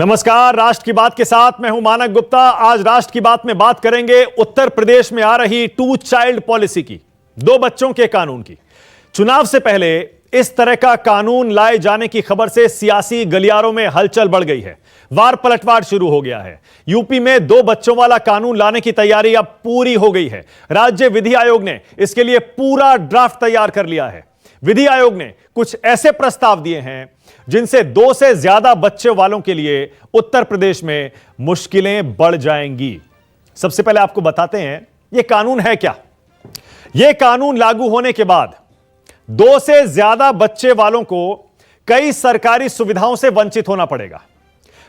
नमस्कार, राष्ट्र की बात के साथ मैं हूं मानक गुप्ता। आज राष्ट्र की बात में बात करेंगे उत्तर प्रदेश में आ रही 2 चाइल्ड पॉलिसी की, 2 बच्चों के कानून की। चुनाव से पहले इस तरह का कानून लाए जाने की खबर से सियासी गलियारों में हलचल बढ़ गई है। वार पलटवार शुरू हो गया है। यूपी में 2 बच्चों वाला कानून लाने की तैयारी अब पूरी हो गई है। राज्य विधि आयोग ने इसके लिए पूरा ड्राफ्ट तैयार कर लिया है। विधि आयोग ने कुछ ऐसे प्रस्ताव दिए हैं जिनसे 2 से ज्यादा बच्चे वालों के लिए उत्तर प्रदेश में मुश्किलें बढ़ जाएंगी। सबसे पहले आपको बताते हैं यह कानून है क्या। यह कानून लागू होने के बाद 2 से ज्यादा बच्चे वालों को कई सरकारी सुविधाओं से वंचित होना पड़ेगा।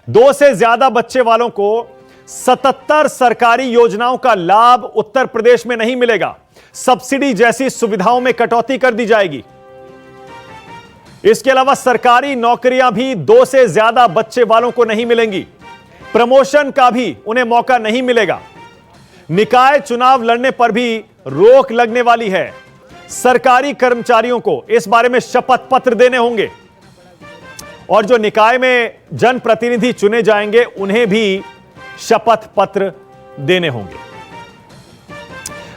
2 से ज्यादा बच्चे वालों को 77 सरकारी योजनाओं का लाभ उत्तर प्रदेश में नहीं मिलेगा। सब्सिडी जैसी सुविधाओं में कटौती कर दी जाएगी। इसके अलावा सरकारी नौकरियां भी 2 से ज्यादा बच्चे वालों को नहीं मिलेंगी। प्रमोशन का भी उन्हें मौका नहीं मिलेगा। निकाय चुनाव लड़ने पर भी रोक लगने वाली है। सरकारी कर्मचारियों को इस बारे में शपथ पत्र देने होंगे और जो निकाय में जनप्रतिनिधि चुने जाएंगे उन्हें भी शपथ पत्र देने होंगे।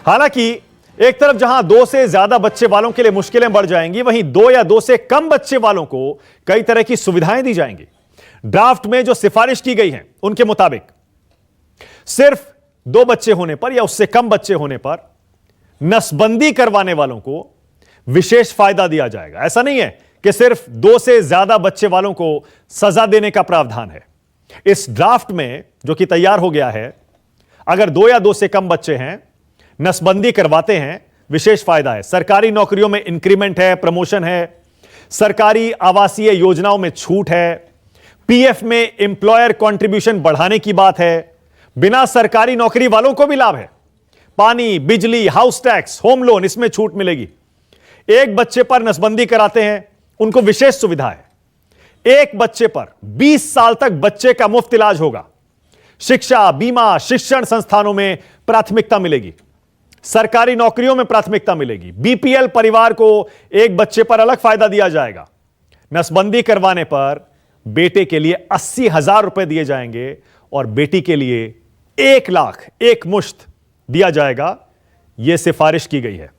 हालांकि एक तरफ जहां 2 से ज्यादा बच्चे वालों के लिए मुश्किलें बढ़ जाएंगी, वहीं 2 या 2 से कम बच्चे वालों को कई तरह की सुविधाएं दी जाएंगी। ड्राफ्ट में जो सिफारिश की गई है उनके मुताबिक सिर्फ 2 बच्चे होने पर या उससे कम बच्चे होने पर नसबंदी करवाने वालों को विशेष फायदा दिया जाएगा। ऐसा नहीं है कि सिर्फ 2 से ज्यादा बच्चे वालों को सजा देने का प्रावधान है। इस ड्राफ्ट में जो कि तैयार हो गया है, अगर 2 या 2 से कम बच्चे हैं, नसबंदी करवाते हैं, विशेष फायदा है। सरकारी नौकरियों में इंक्रीमेंट है, प्रमोशन है, सरकारी आवासीय योजनाओं में छूट है, पीएफ में एम्प्लॉयर कंट्रीब्यूशन बढ़ाने की बात है। बिना सरकारी नौकरी वालों को भी लाभ है। पानी, बिजली, हाउस टैक्स, होम लोन, इसमें छूट मिलेगी। एक बच्चे पर नसबंदी कराते हैं, उनको विशेष सुविधा है। एक बच्चे पर 20 साल तक बच्चे का मुफ्त इलाज होगा। शिक्षा, बीमा, शिक्षण संस्थानों में प्राथमिकता मिलेगी। सरकारी नौकरियों में प्राथमिकता मिलेगी। बीपीएल परिवार को एक बच्चे पर अलग फायदा दिया जाएगा। नसबंदी करवाने पर बेटे के लिए 80,000 रुपए दिए जाएंगे और बेटी के लिए 1 लाख एक मुश्त दिया जाएगा। यह सिफारिश की गई है।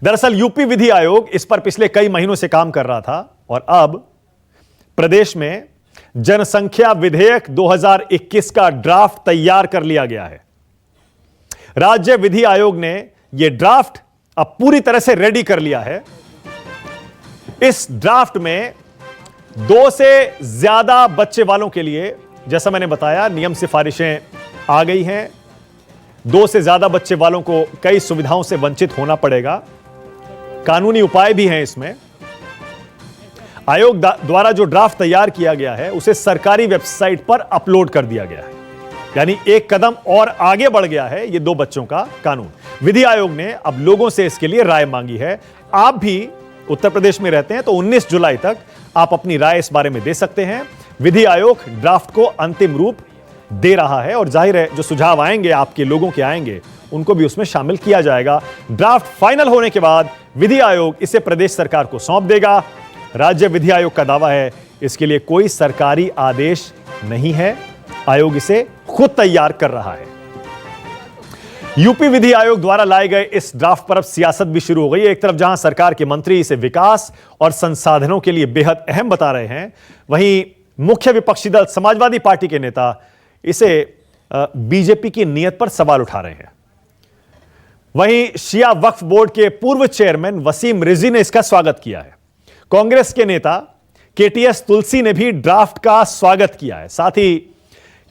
दरअसल यूपी विधि आयोग इस पर पिछले कई महीनों से काम कर रहा था और अब प्रदेश में जनसंख्या विधेयक 2021 का ड्राफ्ट तैयार कर लिया गया है। राज्य विधि आयोग ने यह ड्राफ्ट अब पूरी तरह से रेडी कर लिया है। इस ड्राफ्ट में 2 से ज्यादा बच्चे वालों के लिए, जैसा मैंने बताया, नियम सिफारिशें आ गई हैं। 2 से ज्यादा बच्चे वालों को कई सुविधाओं से वंचित होना पड़ेगा। कानूनी उपाय भी हैं इसमें। आयोग द्वारा जो ड्राफ्ट तैयार किया गया है उसे सरकारी वेबसाइट पर अपलोड कर दिया गया है। यानी एक कदम और आगे बढ़ गया है ये 2 बच्चों का कानून। विधि आयोग ने अब लोगों से इसके लिए राय मांगी है। आप भी उत्तर प्रदेश में रहते हैं तो 19 जुलाई तक आप अपनी राय इस बारे में दे सकते हैं। विधि आयोग ड्राफ्ट को अंतिम रूप दे रहा है और जाहिर है जो सुझाव आएंगे, आपके लोगों के आएंगे, उनको भी उसमें शामिल किया जाएगा। ड्राफ्ट फाइनल होने के बाद विधि आयोग इसे प्रदेश सरकार को सौंप देगा। राज्य विधि आयोग का दावा है इसके लिए कोई सरकारी आदेश नहीं है, आयोग इसे खुद तैयार कर रहा है। यूपी विधि आयोग द्वारा लाए गए इस ड्राफ्ट पर अब सियासत भी शुरू हो गई है। एक तरफ जहां सरकार के मंत्री इसे विकास और संसाधनों के लिए बेहद अहम बता रहे हैं, वहीं मुख्य विपक्षी दल समाजवादी पार्टी के नेता इसे बीजेपी की नीयत पर सवाल उठा रहे हैं। वहीं शिया वक्फ बोर्ड के पूर्व चेयरमैन वसीम रिजवी ने इसका स्वागत किया है। कांग्रेस के नेता केटीएस तुलसी ने भी ड्राफ्ट का स्वागत किया है। साथ ही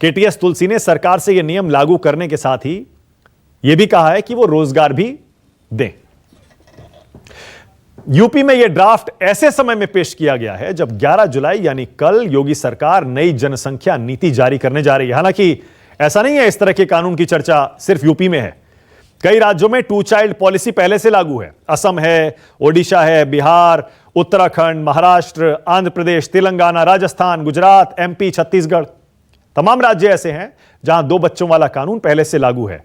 केटीएस तुलसी ने सरकार से यह नियम लागू करने के साथ ही यह भी कहा है कि वो रोजगार भी दें। यूपी में यह ड्राफ्ट ऐसे समय में पेश किया गया है जब 11 जुलाई यानी कल योगी सरकार नई जनसंख्या नीति जारी करने जा रही है। हालांकि ऐसा नहीं है इस तरह के कानून की चर्चा सिर्फ यूपी में है। कई राज्यों में 2 चाइल्ड पॉलिसी पहले से लागू है। असम है, ओडिशा है, बिहार, उत्तराखंड, महाराष्ट्र, आंध्र प्रदेश, तेलंगाना, राजस्थान, गुजरात, एमपी, छत्तीसगढ़, तमाम राज्य ऐसे हैं जहां 2 बच्चों वाला कानून पहले से लागू है।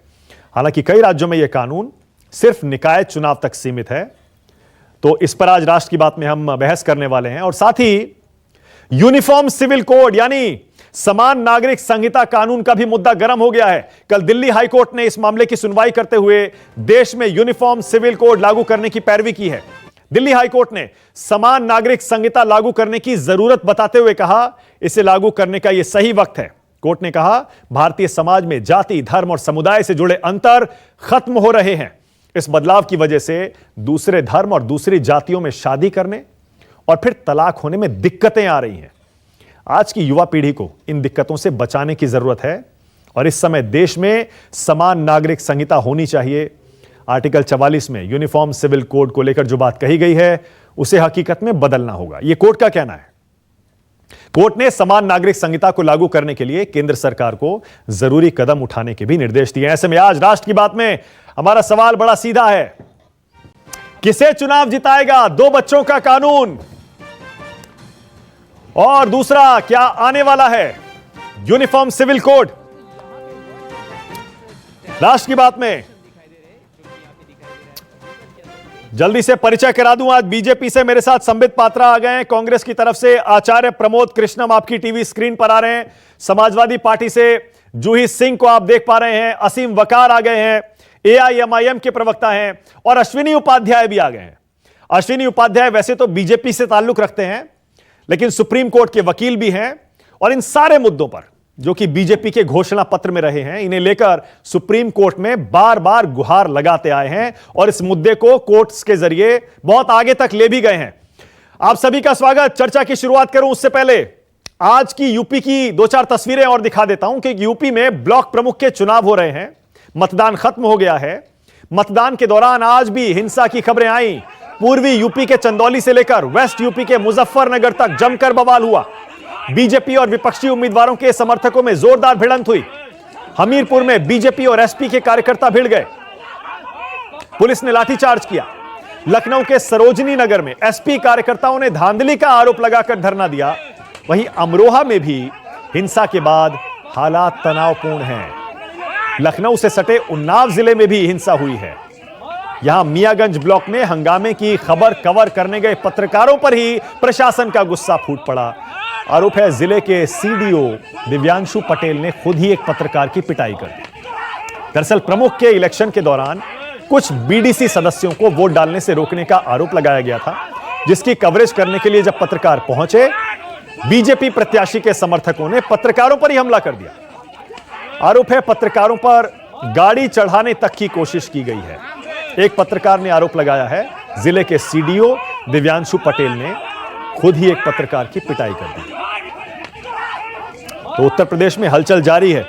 हालांकि कई राज्यों में यह कानून सिर्फ निकाय चुनाव तक सीमित है। तो इस पर आज राष्ट्र की बात में हम बहस करने वाले हैं और साथ ही यूनिफॉर्म सिविल कोड यानी समान नागरिक संहिता कानून का भी मुद्दा गर्म हो गया है। कल दिल्ली हाईकोर्ट ने इस मामले की सुनवाई करते हुए देश में यूनिफॉर्म सिविल कोड लागू करने की पैरवी की है। दिल्ली हाईकोर्ट ने समान नागरिक संहिता लागू करने की जरूरत बताते हुए कहा, इसे लागू करने का यह सही वक्त है। कोर्ट ने कहा, भारतीय समाज में जाति, धर्म और समुदाय से जुड़े अंतर खत्म हो रहे हैं। इस बदलाव की वजह से दूसरे धर्म और दूसरी जातियों में शादी करने और फिर तलाक होने में दिक्कतें आ रही हैं। आज की युवा पीढ़ी को इन दिक्कतों से बचाने की जरूरत है और इस समय देश में समान नागरिक संहिता होनी चाहिए। आर्टिकल 44 में यूनिफॉर्म सिविल कोड को लेकर जो बात कही गई है उसे हकीकत में बदलना होगा, यह कोर्ट का कहना है। कोर्ट ने समान नागरिक संहिता को लागू करने के लिए केंद्र सरकार को जरूरी कदम उठाने के भी निर्देश दिए। ऐसे में आज राष्ट्र की बात में हमारा सवाल बड़ा सीधा है, किसे चुनाव जिताएगा 2 बच्चों का कानून, और दूसरा क्या आने वाला है यूनिफॉर्म सिविल कोड। राष्ट्र की बात में जल्दी से परिचय करा दूं। आज बीजेपी से मेरे साथ संबित पात्रा आ गए हैं, कांग्रेस की तरफ से आचार्य प्रमोद कृष्णम आपकी टीवी स्क्रीन पर आ रहे हैं, समाजवादी पार्टी से जूही सिंह को आप देख पा रहे हैं, असीम वकार आ गए हैं, एआईएमआईएम के प्रवक्ता हैं, और अश्विनी उपाध्याय भी आ गए हैं। अश्विनी उपाध्याय वैसे तो बीजेपी से ताल्लुक रखते हैं लेकिन सुप्रीम कोर्ट के वकील भी हैं और इन सारे मुद्दों पर जो कि बीजेपी के घोषणा पत्र में रहे हैं, इन्हें लेकर सुप्रीम कोर्ट में बार बार गुहार लगाते आए हैं और इस मुद्दे को कोर्ट्स के जरिए बहुत आगे तक ले भी गए हैं। आप सभी का स्वागत। चर्चा की शुरुआत करूं उससे पहले आज की यूपी की 2-4 तस्वीरें और दिखा देता हूं कि यूपी में ब्लॉक प्रमुख के चुनाव हो रहे हैं, मतदान खत्म हो गया है। मतदान के दौरान आज भी हिंसा की खबरें आई। पूर्वी यूपी के चंदौली से लेकर वेस्ट यूपी के मुजफ्फरनगर तक जमकर बवाल हुआ। बीजेपी और विपक्षी उम्मीदवारों के समर्थकों में जोरदार भिड़ंत हुई। हमीरपुर में बीजेपी और एसपी के कार्यकर्ता भिड़ गए, पुलिस ने लाठीचार्ज किया। लखनऊ के सरोजनी नगर में एसपी कार्यकर्ताओं ने धांधली का आरोप लगाकर धरना दिया। वहीं अमरोहा में भी हिंसा के बाद हालात तनावपूर्ण हैं। लखनऊ से सटे उन्नाव जिले में भी हिंसा हुई है। यहां मियागंज ब्लॉक में हंगामे की खबर कवर करने गए पत्रकारों पर ही प्रशासन का गुस्सा फूट पड़ा। आरोप है जिले के सीडीओ दिव्यांशु पटेल ने खुद ही एक पत्रकार की पिटाई कर दी। दरअसल प्रमुख के इलेक्शन के दौरान कुछ बीडीसी सदस्यों को वोट डालने से रोकने का आरोप लगाया गया था, जिसकी कवरेज करने के लिए जब पत्रकार पहुंचे, बीजेपी प्रत्याशी के समर्थकों ने पत्रकारों पर ही हमला कर दिया। आरोप है पत्रकारों पर गाड़ी चढ़ाने तक की कोशिश की गई है। एक पत्रकार ने आरोप लगाया है जिले के सीडीओ दिव्यांशु पटेल ने खुद ही एक पत्रकार की पिटाई कर दी। तो उत्तर प्रदेश में हलचल जारी है।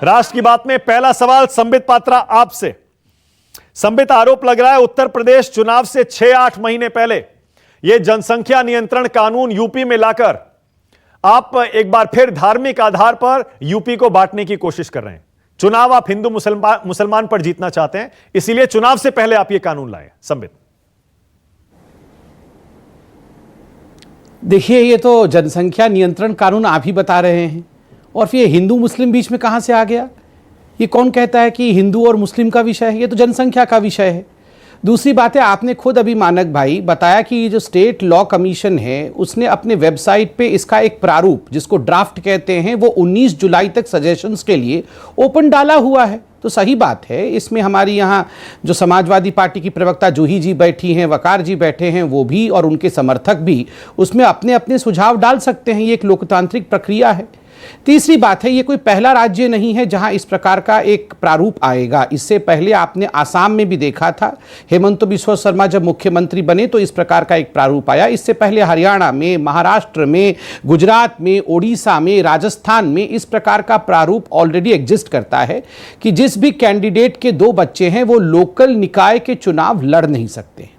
राष्ट्र की बात में पहला सवाल संबित पात्रा आपसे। संबित, आरोप लग रहा है उत्तर प्रदेश चुनाव से 6-8 महीने पहले यह जनसंख्या नियंत्रण कानून यूपी में लाकर आप एक बार फिर धार्मिक आधार पर यूपी को बांटने की कोशिश कर रहे हैं। चुनाव आप हिंदू मुसलमान पर जीतना चाहते हैं, इसीलिए चुनाव से पहले आप यह कानून लाए। संबित, देखिए, ये तो जनसंख्या नियंत्रण कानून आप ही बता रहे हैं, और फिर हिंदू मुस्लिम बीच में कहां से आ गया? ये कौन कहता है कि हिंदू और मुस्लिम का विषय है? ये तो जनसंख्या का विषय है। दूसरी बात है, आपने खुद अभी मानक भाई बताया कि ये जो स्टेट लॉ कमीशन है उसने अपने वेबसाइट पे इसका एक प्रारूप, जिसको ड्राफ्ट कहते हैं, वो 19 जुलाई तक सजेशंस के लिए ओपन डाला हुआ है। तो सही बात है, इसमें हमारी यहाँ जो समाजवादी पार्टी की प्रवक्ता जूही जी बैठी हैं, वकार जी बैठे हैं, वो भी और उनके समर्थक भी उसमें अपने अपने सुझाव डाल सकते हैं। ये एक लोकतांत्रिक प्रक्रिया है। तीसरी बात है, ये कोई पहला राज्य नहीं है जहां इस प्रकार का एक प्रारूप आएगा। इससे पहले आपने आसाम में भी देखा था, हेमंत बिस्वा शर्मा जब मुख्यमंत्री बने तो इस प्रकार का एक प्रारूप आया। इससे पहले हरियाणा में, महाराष्ट्र में, गुजरात में, ओडिशा में, राजस्थान में इस प्रकार का प्रारूप ऑलरेडी एग्जिस्ट करता है कि जिस भी कैंडिडेट के 2 बच्चे हैं वो लोकल निकाय के चुनाव लड़ नहीं सकते।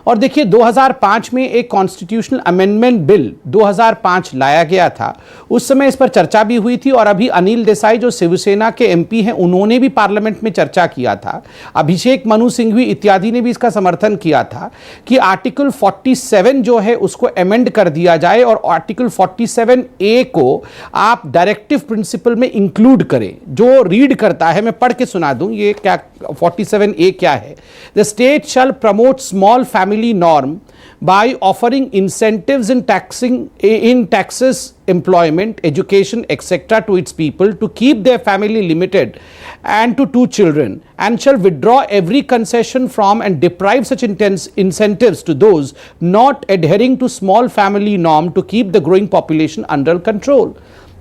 और देखिए, 2005 में एक कॉन्स्टिट्यूशनल अमेंडमेंट बिल 2005 लाया गया था। उस समय इस पर चर्चा भी हुई थी और अभी अनिल देसाई जो शिवसेना के एमपी हैं, उन्होंने भी पार्लियामेंट में चर्चा किया था। अभिषेक मनु सिंघवी इत्यादि ने भी इसका समर्थन किया था कि आर्टिकल 47 जो है उसको अमेंड कर दिया जाए और आर्टिकल 47A को आप डायरेक्टिव प्रिंसिपल में इंक्लूड करें। जो रीड करता है, मैं पढ़ के सुना दूं ये क्या 47A क्या है। The state shall promote small family norm by offering incentives in taxes, employment, education, etc. to its people to keep their family limited and to 2 children, and shall withdraw every concession from and deprive such intense incentives to those not adhering to small family norm to keep the growing population under control.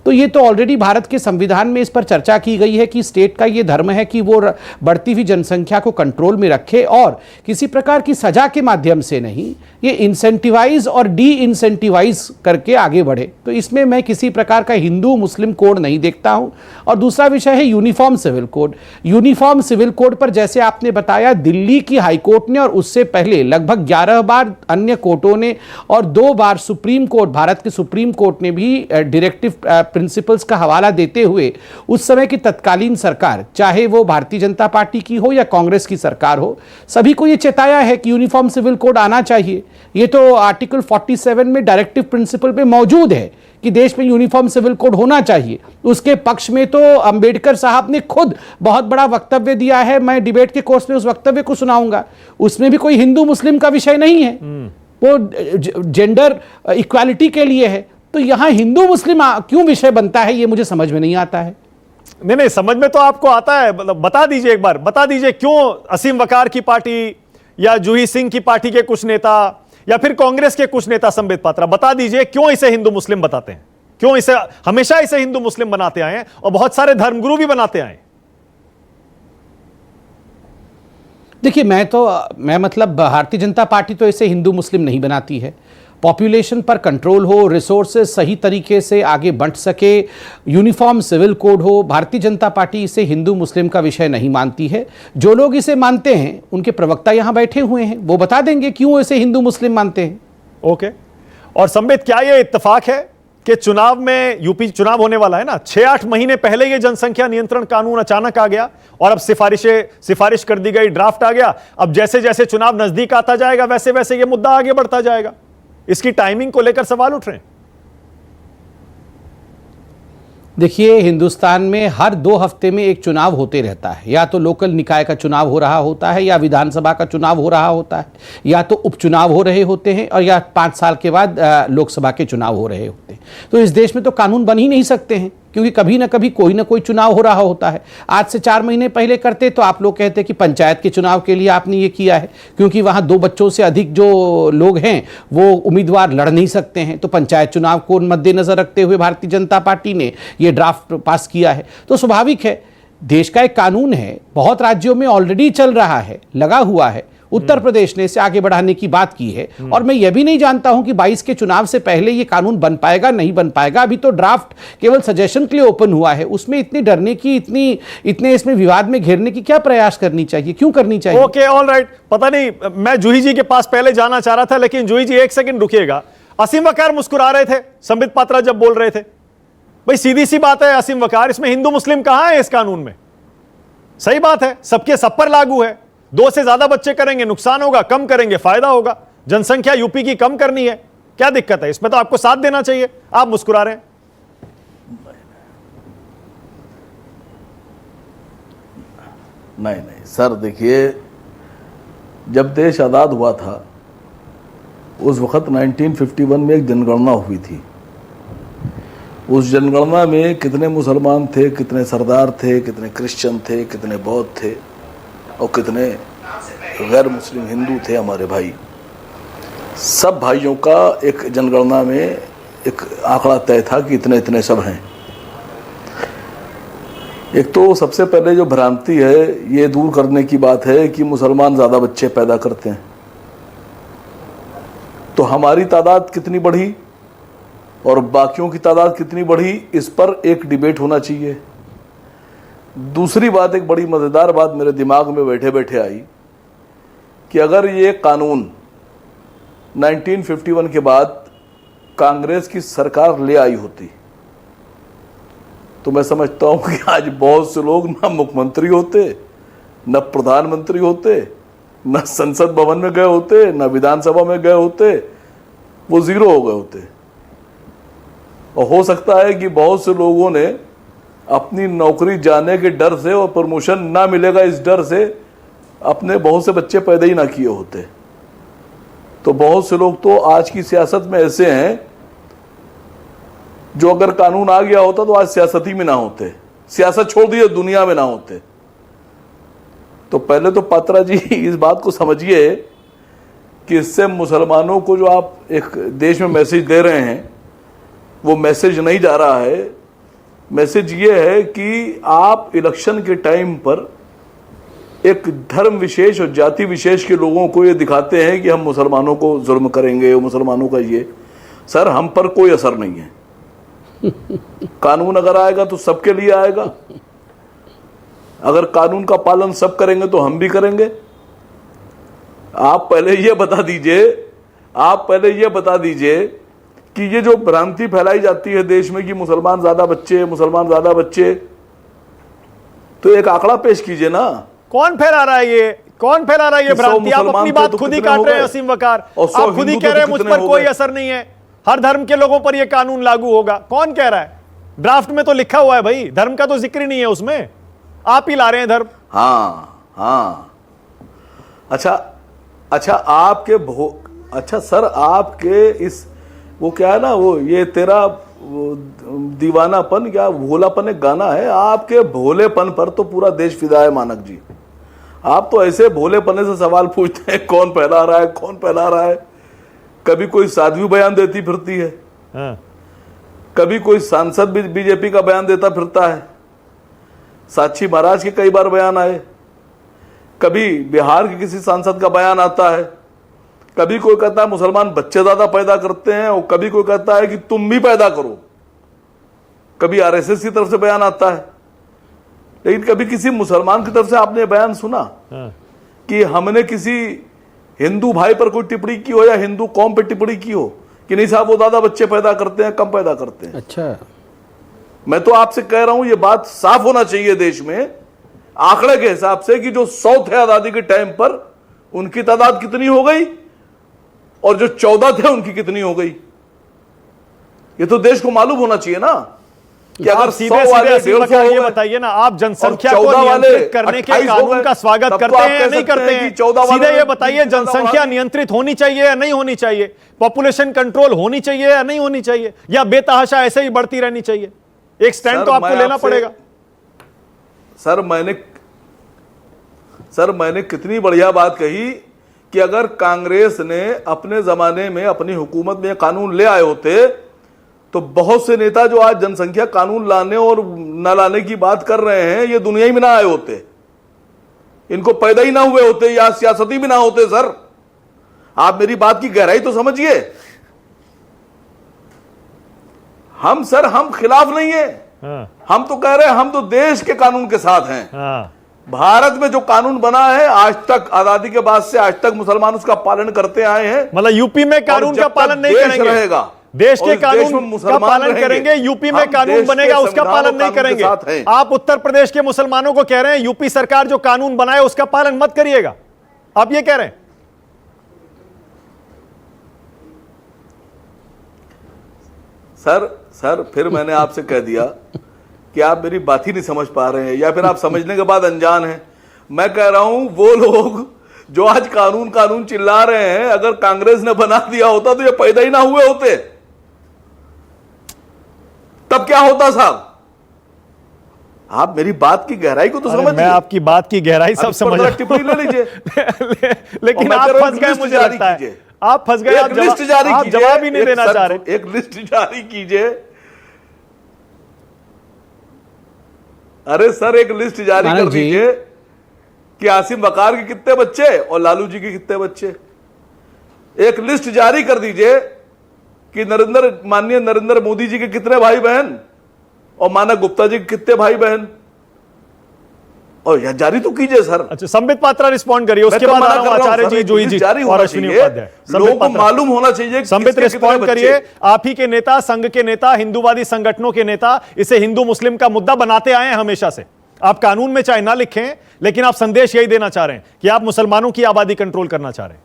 तो ये तो already Bharat के संविधान में इस पर चर्चा की गई है कि स्टेट का ये धर्म है कि वो बढ़ती हुई जनसंख्या को कंट्रोल में रखे और किसी प्रकार की सजा के माध्यम से नहीं, ये इंसेंटिवाइज और डी इंसेंटिवाइज करके आगे बढ़े। तो इसमें मैं किसी प्रकार का हिंदू मुस्लिम कोड नहीं देखता हूं। और दूसरा विषय है uniform civil code. Uniform civil code पर जैसे आपने बताया, दिल्ली की हाईकोर्ट ने और उससे पहले लगभग 11 बार अन्य कोर्टों ने और 2 बार सुप्रीम कोर्ट, भारत के सुप्रीम कोर्ट ने भी डायरेक्टिव प्रिंसिपल्स का हवाला देते हुए उस समय की तत्कालीन सरकार, चाहे वो भारतीय जनता पार्टी की हो या कांग्रेस की सरकार हो, सभी को ये चेताया है कि यूनिफॉर्म सिविल कोड आना चाहिए। ये तो आर्टिकल 47 में डायरेक्टिव प्रिंसिपल पे मौजूद है कि देश में यूनिफॉर्म सिविल कोड होना चाहिए। उसके पक्ष में तो अंबेडकर साहब ने खुद बहुत बड़ा वक्तव्य दिया है, मैं डिबेट के कोर्स में उस वक्तव्य को सुनाऊंगा। उसमें भी कोई हिंदू मुस्लिम का विषय नहीं है, वो जेंडर इक्वालिटी के लिए है। तो यहां हिंदू मुस्लिम क्यों विषय बनता है, ये मुझे समझ में नहीं आता है। नहीं, समझ में तो आपको आता है, बता दीजिए, एक बार बता दीजिए क्यों असीम वकार की पार्टी या जूही सिंह की पार्टी के कुछ नेता या फिर कांग्रेस के कुछ नेता, संबित पात्रा, बता दीजिए क्यों इसे हिंदू मुस्लिम बताते हैं, क्यों इसे हमेशा इसे हिंदू मुस्लिम बनाते आए हैं और बहुत सारे धर्मगुरु भी बनाते आए। देखिए, मैं मतलब भारतीय जनता पार्टी तो इसे हिंदू मुस्लिम नहीं बनाती है। पॉपुलेशन पर कंट्रोल हो, रिसोर्सेज सही तरीके से आगे बढ़ सके, यूनिफॉर्म सिविल कोड हो, भारतीय जनता पार्टी इसे हिंदू मुस्लिम का विषय नहीं मानती है। जो लोग इसे मानते हैं उनके प्रवक्ता यहां बैठे हुए हैं, वो बता देंगे क्यों इसे हिंदू मुस्लिम मानते हैं। ओके। और संबित, क्या यह इत्तेफाक है कि चुनाव में, यूपी चुनाव होने वाला है ना, 6-8 महीने पहले यह जनसंख्या नियंत्रण कानून अचानक आ गया और अब सिफारिश कर दी गई, ड्राफ्ट आ गया। अब जैसे जैसे चुनाव नजदीक आता जाएगा वैसे वैसे यह मुद्दा आगे बढ़ता जाएगा। इसकी टाइमिंग को लेकर सवाल उठ रहे हैं। देखिए, हिंदुस्तान में हर 2 हफ्ते में एक चुनाव होते रहता है। या तो लोकल निकाय का चुनाव हो रहा होता है, या विधानसभा का चुनाव हो रहा होता है, या तो उपचुनाव हो रहे होते हैं, और या 5 साल के बाद लोकसभा के चुनाव हो रहे होते हैं। तो इस देश में तो कानून बन ही नहीं सकते हैं, क्योंकि कभी ना कभी कोई ना कोई चुनाव हो रहा होता है। आज से 4 महीने पहले करते तो आप लोग कहते कि पंचायत के चुनाव के लिए आपने ये किया है, क्योंकि वहाँ 2 बच्चों से अधिक जो लोग हैं वो उम्मीदवार लड़ नहीं सकते हैं। तो पंचायत चुनाव को मद्देनजर रखते हुए भारतीय जनता पार्टी ने ये ड्राफ्ट पास किया है। तो स्वाभाविक है, देश का एक कानून है, बहुत राज्यों में ऑलरेडी चल रहा है, लगा हुआ है। उत्तर प्रदेश ने इसे आगे बढ़ाने की बात की है, और मैं यह भी नहीं जानता हूं कि 22 के चुनाव से पहले यह कानून बन पाएगा नहीं बन पाएगा। अभी तो ड्राफ्ट केवल सजेशन के लिए ओपन हुआ है, उसमें इतनी डरने की, इतने इसमें विवाद में घेरने की क्या प्रयास करनी चाहिए, क्यों करनी चाहिए? Okay, all right. पता नहीं, मैं जूही जी के पास पहले जाना चाह रहा था, लेकिन जूही जी 1 सेकंड रुकिएगा। असीम वकार मुस्कुरा रहे थे संबित पात्रा जब बोल रहे थे। भाई सीधी सी बात है असीम वकार, इसमें हिंदू मुस्लिम कहां है इस कानून में? सही बात है, सबके सब पर लागू है। 2 से ज्यादा बच्चे करेंगे नुकसान होगा, कम करेंगे फायदा होगा। जनसंख्या यूपी की कम करनी है, क्या दिक्कत है इसमें? तो आपको साथ देना चाहिए, आप मुस्कुरा रहे हैं। नहीं सर, देखिए, जब देश आज़ाद हुआ था उस वक्त 1951 में एक जनगणना हुई थी। उस जनगणना में कितने मुसलमान थे, कितने सरदार थे, कितने क्रिश्चियन थे, कितने बौद्ध थे और कितने गैर मुस्लिम हिंदू थे हमारे भाई। सब भाइयों का एक जनगणना में एक आंकड़ा तय था कि इतने इतने सब हैं। एक तो सबसे पहले जो भ्रांति है ये दूर करने की बात है कि मुसलमान ज़्यादा बच्चे पैदा करते हैं, तो हमारी तादाद कितनी बढ़ी और बाकियों की तादाद कितनी बढ़ी, इस पर एक डिबेट होना चाहिए। दूसरी बात, एक बड़ी मज़ेदार बात मेरे दिमाग में बैठे बैठे आई कि अगर ये कानून 1951 के बाद कांग्रेस की सरकार ले आई होती तो मैं समझता हूँ कि आज बहुत से लोग ना मुख्यमंत्री होते, न प्रधानमंत्री होते, न संसद भवन में गए होते, न विधानसभा में गए होते, वो जीरो हो गए होते। और हो सकता है कि बहुत से लोगों ने अपनी नौकरी जाने के डर से और प्रमोशन ना मिलेगा इस डर से अपने बहुत से बच्चे पैदा ही ना किए होते। तो बहुत से लोग तो आज की सियासत में ऐसे हैं जो अगर कानून आ गया होता तो आज सियासती में ना होते, सियासत छोड़ दिए दुनिया में ना होते। तो पहले तो पात्रा जी इस बात को समझिए कि इससे मुसलमानों को जो आप एक देश में मैसेज दे रहे हैं वो मैसेज नहीं जा रहा है। मैसेज ये है कि आप इलेक्शन के टाइम पर एक धर्म विशेष और जाति विशेष के लोगों को ये दिखाते हैं कि हम मुसलमानों को जुर्म करेंगे, मुसलमानों का ये। सर, हम पर कोई असर नहीं है। कानून अगर आएगा तो सबके लिए आएगा। अगर कानून का पालन सब करेंगे तो हम भी करेंगे। आप पहले ये बता दीजिए कि ये जो भ्रांति फैलाई जाती है देश में कि मुसलमान ज्यादा बच्चे, तो एक आंकड़ा पेश कीजिए ना। कौन फैला रहा है ये भ्रांति? आप अपनी बात खुद ही काट रहे हैं असीम वकार। आप खुद ही कह रहे हैं मुझ पर कोई असर नहीं है, हर धर्म के लोगों पर यह कानून लागू होगा। कौन कह रहा है? ड्राफ्ट में तो लिखा हुआ है भाई, धर्म का तो जिक्र ही नहीं है उसमें, आप ही ला रहे हैं धर्म। हाँ। अच्छा सर, आपके इस वो क्या है ना, वो ये तेरा दीवानापन क्या भोलापन एक गाना है, आपके भोलेपन पर तो पूरा देश फिदा है मानक जी। आप तो ऐसे भोलेपने से सवाल पूछते हैं कौन फैला रहा है। कभी कोई साध्वी बयान देती फिरती है, कभी कोई सांसद भी बीजेपी का बयान देता फिरता है। साक्षी महाराज के कई बार बयान आए, कभी बिहार के किसी सांसद का बयान आता है, कभी कोई कहता है मुसलमान बच्चे ज्यादा पैदा करते हैं, और कभी कोई कहता है कि तुम भी पैदा करो। कभी आरएसएस की तरफ से बयान आता है, लेकिन कभी किसी मुसलमान की तरफ से आपने बयान सुना कि हमने किसी हिंदू भाई पर कोई टिप्पणी की हो या हिंदू कौम पर टिप्पणी की हो कि नहीं साहब वो ज्यादा बच्चे पैदा करते हैं, कम पैदा करते हैं? अच्छा, मैं तो आपसे कह रहा हूं ये बात साफ होना चाहिए देश में आंकड़े के हिसाब से कि जो 100 थे आजादी के टाइम पर उनकी तादाद कितनी हो गई और जो 14 थे उनकी कितनी हो गई। ये तो देश को मालूम होना चाहिए ना कि अगर सीधे ये बताइए ना, आप जनसंख्या को नियंत्रित करने के कानून का स्वागत करते हैं या नहीं करते हैं? सीधे ये बताइए, जनसंख्या नियंत्रित होनी चाहिए या नहीं होनी चाहिए? पॉपुलेशन कंट्रोल होनी चाहिए या नहीं होनी चाहिए? या बेतहाशा ऐसे ही बढ़ती रहनी चाहिए? एक स्टैंड तो आपको लेना पड़ेगा। सर मैंने कितनी बढ़िया बात कही कि अगर कांग्रेस ने अपने जमाने में अपनी हुकूमत में कानून ले आए होते तो बहुत से नेता जो आज जनसंख्या कानून लाने और न लाने की बात कर रहे हैं ये दुनिया ही में ना आए होते, इनको पैदा ही ना हुए होते या सियासती भी ना होते। सर, आप मेरी बात की गहराई तो समझिए। हम खिलाफ नहीं है, हम तो कह रहे हैं हम तो देश के कानून के साथ हैं। भारत में जो कानून बना है आज तक, आजादी के बाद से आज तक मुसलमान उसका पालन करते आए हैं। मतलब यूपी में कानून का पालन नहीं करेंगे, रहेगा देश के कानून का पालन करेंगे, यूपी में कानून बनेगा उसका पालन नहीं करेंगे। आप उत्तर प्रदेश के मुसलमानों को कह रहे हैं यूपी सरकार जो कानून बनाए उसका पालन मत करिएगा, आप ये कह रहे हैं? सर फिर मैंने आपसे कह दिया कि आप मेरी बात ही नहीं समझ पा रहे हैं या फिर आप समझने के बाद अनजान हैं। मैं कह रहा हूं वो लोग जो आज कानून चिल्ला रहे हैं, अगर कांग्रेस ने बना दिया होता तो ये पैदा ही ना हुए होते, तब क्या होता साहब? आप मेरी बात की गहराई को तो समझिए। मैं आपकी बात की गहराई सब समझ रहा हूं, टिप्पणी ले लीजिए। लेकिन आप फंस गए, मुझे लगता है आप फंस गए। आप जवाब ही नहीं देना चाह रहे। एक लिस्ट जारी कीजिए। अरे सर, एक लिस्ट जारी कर दीजिए कि आसिम वकार के कितने बच्चे और लालू जी के कितने बच्चे। एक लिस्ट जारी कर दीजिए कि माननीय नरेंद्र मोदी जी के कितने भाई बहन और मानक गुप्ता जी के कितने भाई बहन, और यह जारी तो कीजिए सर। अच्छा, संबित पात्रा रिस्पॉन्ड करिए, उसके बाद आचार्य जी, जूही जी और अश्विनी उपाध्याय। लोगों को मालूम होना चाहिए। संबित रिस्पॉन्ड करिए। आप ही के नेता, संघ के नेता, हिंदूवादी संगठनों के नेता इसे हिंदू मुस्लिम का मुद्दा बनाते आए हैं हमेशा से। आप कानून में चाहे ना लिखें, लेकिन आप संदेश यही देना चाह रहे हैं कि आप मुसलमानों की आबादी कंट्रोल करना चाह रहे हैं।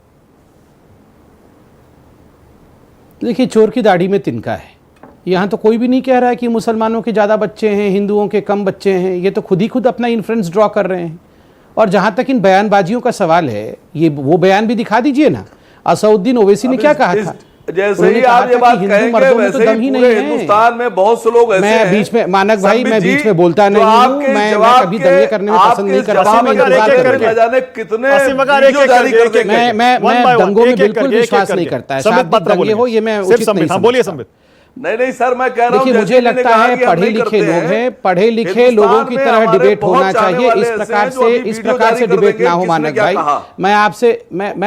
देखिए, चोर की दाढ़ी में तिनका है। यहाँ तो कोई भी नहीं कह रहा है कि मुसलमानों के ज़्यादा बच्चे हैं, हिंदुओं के कम बच्चे हैं। ये तो खुद अपना इन्फ्रेंस ड्रॉ कर रहे हैं। और जहाँ तक इन बयानबाजियों का सवाल है, ये वो बयान भी दिखा दीजिए ना। असउद्दीन ओवैसी ने क्या कहा था? जैसे ही आप ये बात कहेंगे वैसे ही पूरे हिंदुस्तान में बहुत से लोग ऐसे हैं। मैं बीच में, मानक भाई, मैं बीच में बोलता नहीं हूं, मैं कभी दंगे करने में पसंद नहीं करता हूं। मैं दंगों में बिल्कुल विश्वास नहीं करता। शाब्दिक दंगे हो ये मैं उचित नहीं समझता। नहीं सर, मैं कह रहा हूं, देखिए मुझे लगता है पढ़े लिखे लोग हैं, पढ़े लिखे लोगों की तरह डिबेट होना चाहिए। इस प्रकार से डिबेट ना हो मानक भाई। मैं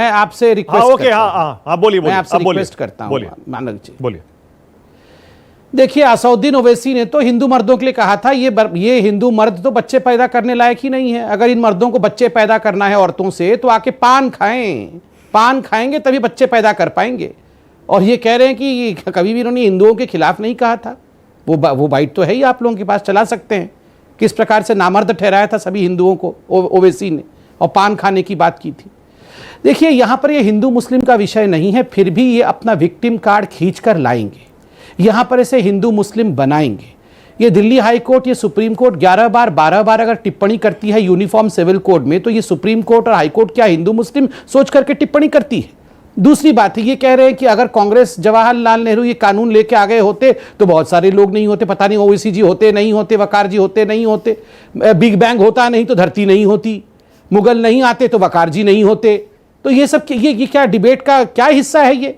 आपसे रिक्वेस्ट करता हूं मानक जी, बोलिए। देखिए असउद्दीन ओवैसी ने तो हिंदू मर्दों के लिए कहा था, ये हिंदू मर्द तो बच्चे पैदा करने लायक ही नहीं है। अगर इन मर्दों को बच्चे पैदा करना है औरतों से तो आके पान खाएं, पान खाएंगे तभी बच्चे पैदा कर पाएंगे। और ये कह रहे हैं कि कभी भी इन्होंने हिंदुओं के खिलाफ नहीं कहा था। वो बाइट तो है ही, आप लोगों के पास चला सकते हैं, किस प्रकार से नामर्द ठहराया था सभी हिंदुओं को ओवैसी ने, और पान खाने की बात की थी। देखिए यहाँ पर ये हिंदू मुस्लिम का विषय नहीं है, फिर भी ये अपना विक्टिम कार्ड खींच कर लाएंगे, यहाँ पर इसे हिंदू मुस्लिम बनाएंगे। ये दिल्ली हाई कोर्ट, ये सुप्रीम कोर्ट 11 बार 12 बार अगर टिप्पणी करती है यूनिफॉर्म सिविल कोड में, तो ये सुप्रीम कोर्ट और हाई कोर्ट क्या हिंदू मुस्लिम सोच करके टिप्पणी करती है? दूसरी बात है, ये कह रहे हैं कि अगर कांग्रेस जवाहरलाल नेहरू ये कानून लेके आ गए होते तो बहुत सारे लोग नहीं होते, पता नहीं ओवैसी जी होते नहीं होते, वकार जी होते नहीं होते, बिग बैंग होता नहीं तो धरती नहीं होती, मुगल नहीं आते तो वकार जी नहीं होते। तो ये सब ये क्या डिबेट का क्या हिस्सा है? ये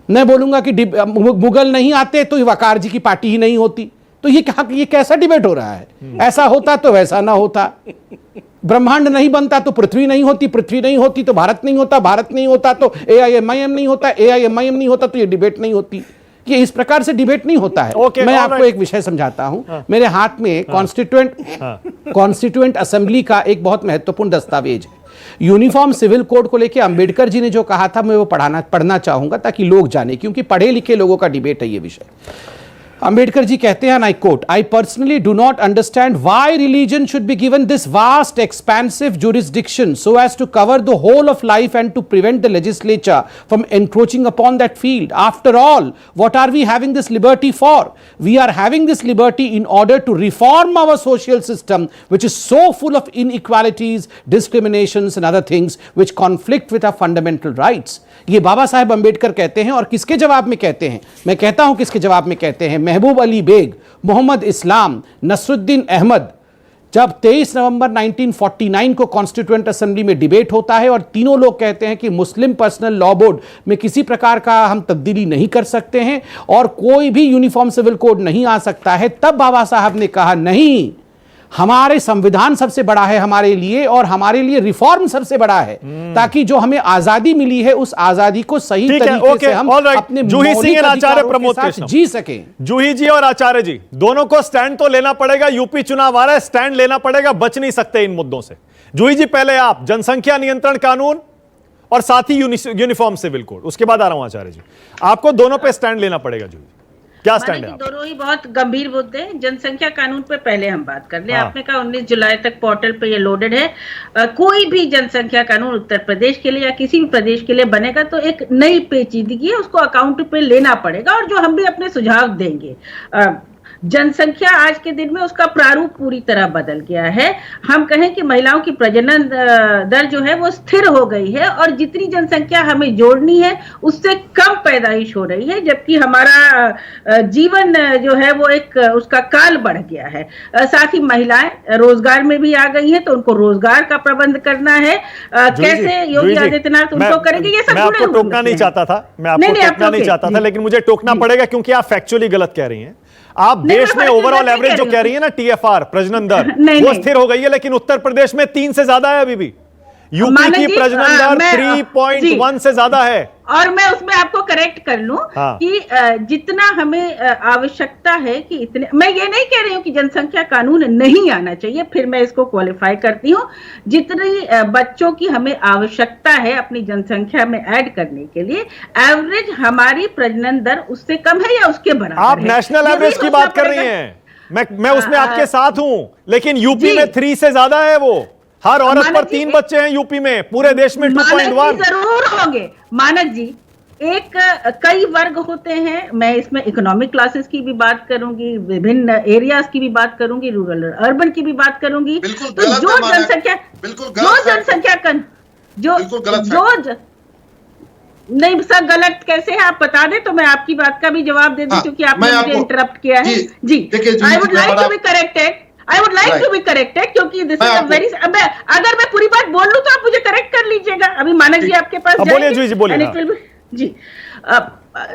मैं बोलूंगा कि मुगल नहीं आते तो वकार जी की पार्टी ही नहीं होती। तो ये कैसा डिबेट हो रहा है? ऐसा होता तो वैसा ना होता, ब्रह्मांड नहीं बनता तो पृथ्वी नहीं होती, पृथ्वी नहीं होती तो भारत नहीं होता, भारत नहीं होता तो AIMIM नहीं होता, AIMIM नहीं होता तो ये डिबेट नहीं होती। ये इस प्रकार से डिबेट नहीं होता है। मैं आपको एक विषय समझाता हूं। मेरे हाथ में कॉन्स्टिट्यूएंट असेंबली का एक बहुत महत्वपूर्ण दस्तावेज है। यूनिफॉर्म सिविल कोड को लेकर अंबेडकर जी ने जो कहा था, मैं वो पढ़ना चाहूंगा ताकि लोग जाने, क्योंकि पढ़े लिखे लोगों का डिबेट है ये विषय। अंबेडकर जी कहते हैं, I quote, I personally do not understand why religion should be given this vast expensive jurisdiction so as to cover the whole of life and to prevent the legislature from encroaching upon that field. After all, what are we having this liberty for? We are having this liberty in order to reform our social system, which is so full of inequalities, discriminations and other things which conflict with our fundamental rights. ये बाबा साहेब अंबेडकर कहते हैं, और किसके जवाब में कहते हैं? मैं कहता हूं किसके जवाब में कहते हैं। महबूब अली बेग, मोहम्मद इस्लाम, नसरुद्दीन अहमद। जब 23 नवंबर 1949 को कॉन्स्टिट्यूएंट असेंबली में डिबेट होता है और तीनों लोग कहते हैं कि मुस्लिम पर्सनल लॉ बोर्ड में किसी प्रकार का हम तब्दीली नहीं कर सकते हैं और कोई भी यूनिफॉर्म सिविल कोड नहीं आ सकता है, तब बाबा साहब ने कहा नहीं, हमारे संविधान सबसे बड़ा है हमारे लिए, और हमारे लिए रिफॉर्म सबसे बड़ा है, ताकि जो हमें आजादी मिली है उस आजादी को सही तरीके से हम अपने जूही सिंह आचार्य प्रमोद साथ जी सकें। जूही जी और आचार्य जी दोनों को स्टैंड तो लेना पड़ेगा, यूपी चुनाव आ रहा है, स्टैंड लेना पड़ेगा, बच नहीं सकते इन मुद्दों से। जूही जी पहले आप जनसंख्या नियंत्रण कानून और साथ ही यूनिफॉर्म सिविल कोड, उसके बाद आ रहा हूं आचार्य जी। आपको दोनों पे स्टैंड लेना पड़ेगा। जूही क्या स्टैंड है? दोनों ही बहुत गंभीर मुद्दे हैं। जनसंख्या कानून पे पहले हम बात कर ले। आपने कहा 19 जुलाई तक पोर्टल पे ये लोडेड है। कोई भी जनसंख्या कानून उत्तर प्रदेश के लिए या किसी भी प्रदेश के लिए बनेगा तो एक नई पेचीदगी है, उसको अकाउंट पे लेना पड़ेगा, और जो हम भी अपने सुझाव देंगे। जनसंख्या आज के दिन में उसका प्रारूप पूरी तरह बदल गया है। हम कहें कि महिलाओं की प्रजनन दर जो है वो स्थिर हो गई है, और जितनी जनसंख्या हमें जोड़नी है उससे कम पैदाइश हो रही है, जबकि हमारा जीवन जो है वो एक उसका काल बढ़ गया है। साथ ही महिलाएं रोजगार में भी आ गई हैं, तो उनको रोजगार का प्रबंध करना है। कैसे योगी आदित्यनाथ उनको करेंगे, ये सब मैं आपको टोकना नहीं चाहता था, मैं आपको टोकना नहीं चाहता था, लेकिन मुझे टोकना पड़ेगा क्योंकि आप फैक्चुअली गलत कह रही हैं। आप देश में ओवरऑल एवरेज जो कह रही है ना, TFR प्रजनन दर वो स्थिर हो गई है, लेकिन उत्तर प्रदेश में 3 से ज्यादा है अभी भी। यूपी की प्रजनन दर 3.1 से ज्यादा है। और मैं उसमें आपको करेक्ट कर लूं कि जितना हमें आवश्यकता है कि इतने, मैं ये नहीं कह रही हूं कि जनसंख्या कानून नहीं आना चाहिए, फिर मैं इसको क्वालिफाई करती हूं। जितनी बच्चों की हमें आवश्यकता है अपनी जनसंख्या में ऐड करने के लिए, एवरेज हमारी प्रजनन दर उससे कम है या उसके बराबर आप नेशनल एवरेज की बात कर रही हैं, मैं उसमें आपके साथ हूं, लेकन यूपी में 3 से ज्यादा है। वो हर औरत पर 3 बच्चे हैं यूपी में, पूरे देश में 2.1 जरूर होंगे। मानक जी, एक कई वर्ग होते हैं, मैं इसमें इकोनॉमिक क्लासेस की भी बात करूंगी, विभिन्न एरियाज की भी बात करूंगी, रूरल अर्बन की भी बात करूंगी। तो जो जनसंख्या नहीं सर, गलत कैसे है आप बता दें तो मैं आपकी बात का भी जवाब दे दूं, हाँ, क्योंकि आपने मुझे इंटरप्ट किया है। जी, देखिए, I would like to be corrected, क्योंकि दिस इज अ वेरी, अगर मैं पूरी बात बोल लूं तो आप मुझे करेक्ट कर लीजिएगा। अभी मानक जी आपके पास बोलिए जी, बोलिए। जी,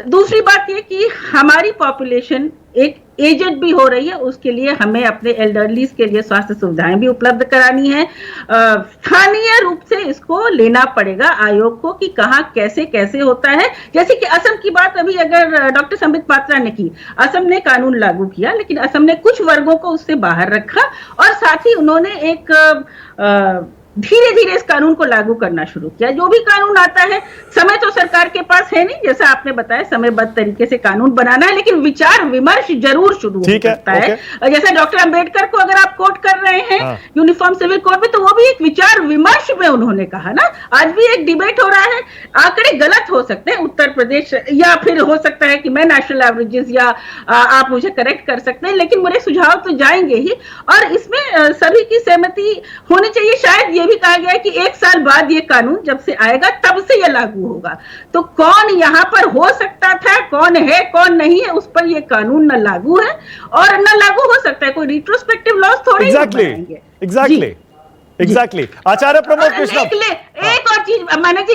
दूसरी बात ये कि हमारी पॉपुलेशन एक एजेड भी हो रही है, उसके लिए हमें अपने एल्डरलीज के लिए स्वास्थ्य सुविधाएं भी उपलब्ध करानी है। स्थानीय रूप से इसको लेना पड़ेगा आयोग को कि कहाँ कैसे कैसे होता है। जैसे कि असम की बात अभी अगर डॉक्टर संबित पात्रा ने की, असम ने कानून लागू किया, लेकिन असम ने कुछ वर्गों को उससे बाहर रखा और साथ ही उन्होंने एक धीरे धीरे इस कानून को लागू करना शुरू किया। जो भी कानून आता है, समय तो सरकार के पास है नहीं, जैसा आपने बताया समयबद्ध तरीके से कानून बनाना है, लेकिन विचार विमर्श जरूर शुरू हो सकता है। जैसे डॉक्टर अंबेडकर को अगर आप कोट कर रहे हैं यूनिफॉर्म सिविल कोड में, तो वो भी एक विचार विमर्श में उन्होंने कहा ना। आज भी एक डिबेट हो रहा है, आंकड़े गलत हो सकते हैं उत्तर प्रदेश, या फिर हो सकता है कि मैं नेशनल एवरेजेस, या आप मुझे करेक्ट कर सकते हैं, लेकिन मेरे सुझाव तो जाएंगे ही और इसमें सभी की सहमति होनी चाहिए। शायद भी कहा गया है कि 1 साल बाद ये कानून जब से आएगा तब से ये लागू होगा। तो कौन यहाँ पर हो सकता था, कौन है कौन नहीं है, उस पर ये कानून न लागू है और न लागू हो सकता है। कोई रिट्रोस्पेक्टिव लॉस थोड़ी बनाएंगे। एग्जैक्टली। आचार्य प्रमोद कृष्ण, एक और चीज मानक जी,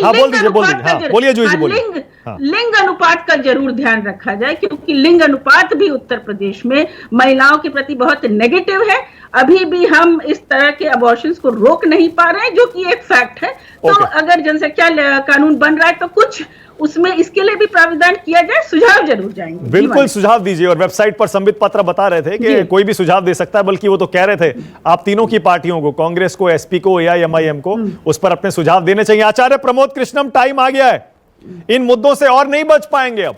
लिंग अनुपात का जरूर ध्यान रखा जाए, क्योंकि लिंग अनुपात भी उत्तर प्रदेश में महिलाओं के प्रति बहुत नेगेटिव है। अभी भी हम इस तरह के अबॉर्शंस को रोक नहीं पा रहे हैं, जो कि एक फैक्ट है। तो अगर जनसंख्या कानून बन रहा है तो कुछ उसमें इसके लिए भी प्रावधान किया जाए। सुझाव जरूर जाएंगे। बिल्कुल सुझाव दीजिए। और वेबसाइट पर संबित पात्रा बता रहे थे कि कोई भी सुझाव दे सकता है, बल्कि वो तो कह रहे थे आप तीनों की पार्टियों को, कांग्रेस को, एसपी को, एआईएमआईएम को, उस पर अपने सुझाव देने चाहिए। आचार्य प्रमोद कृष्णम, टाइम आ गया है, इन मुद्दों से और नहीं बच पाएंगे अब।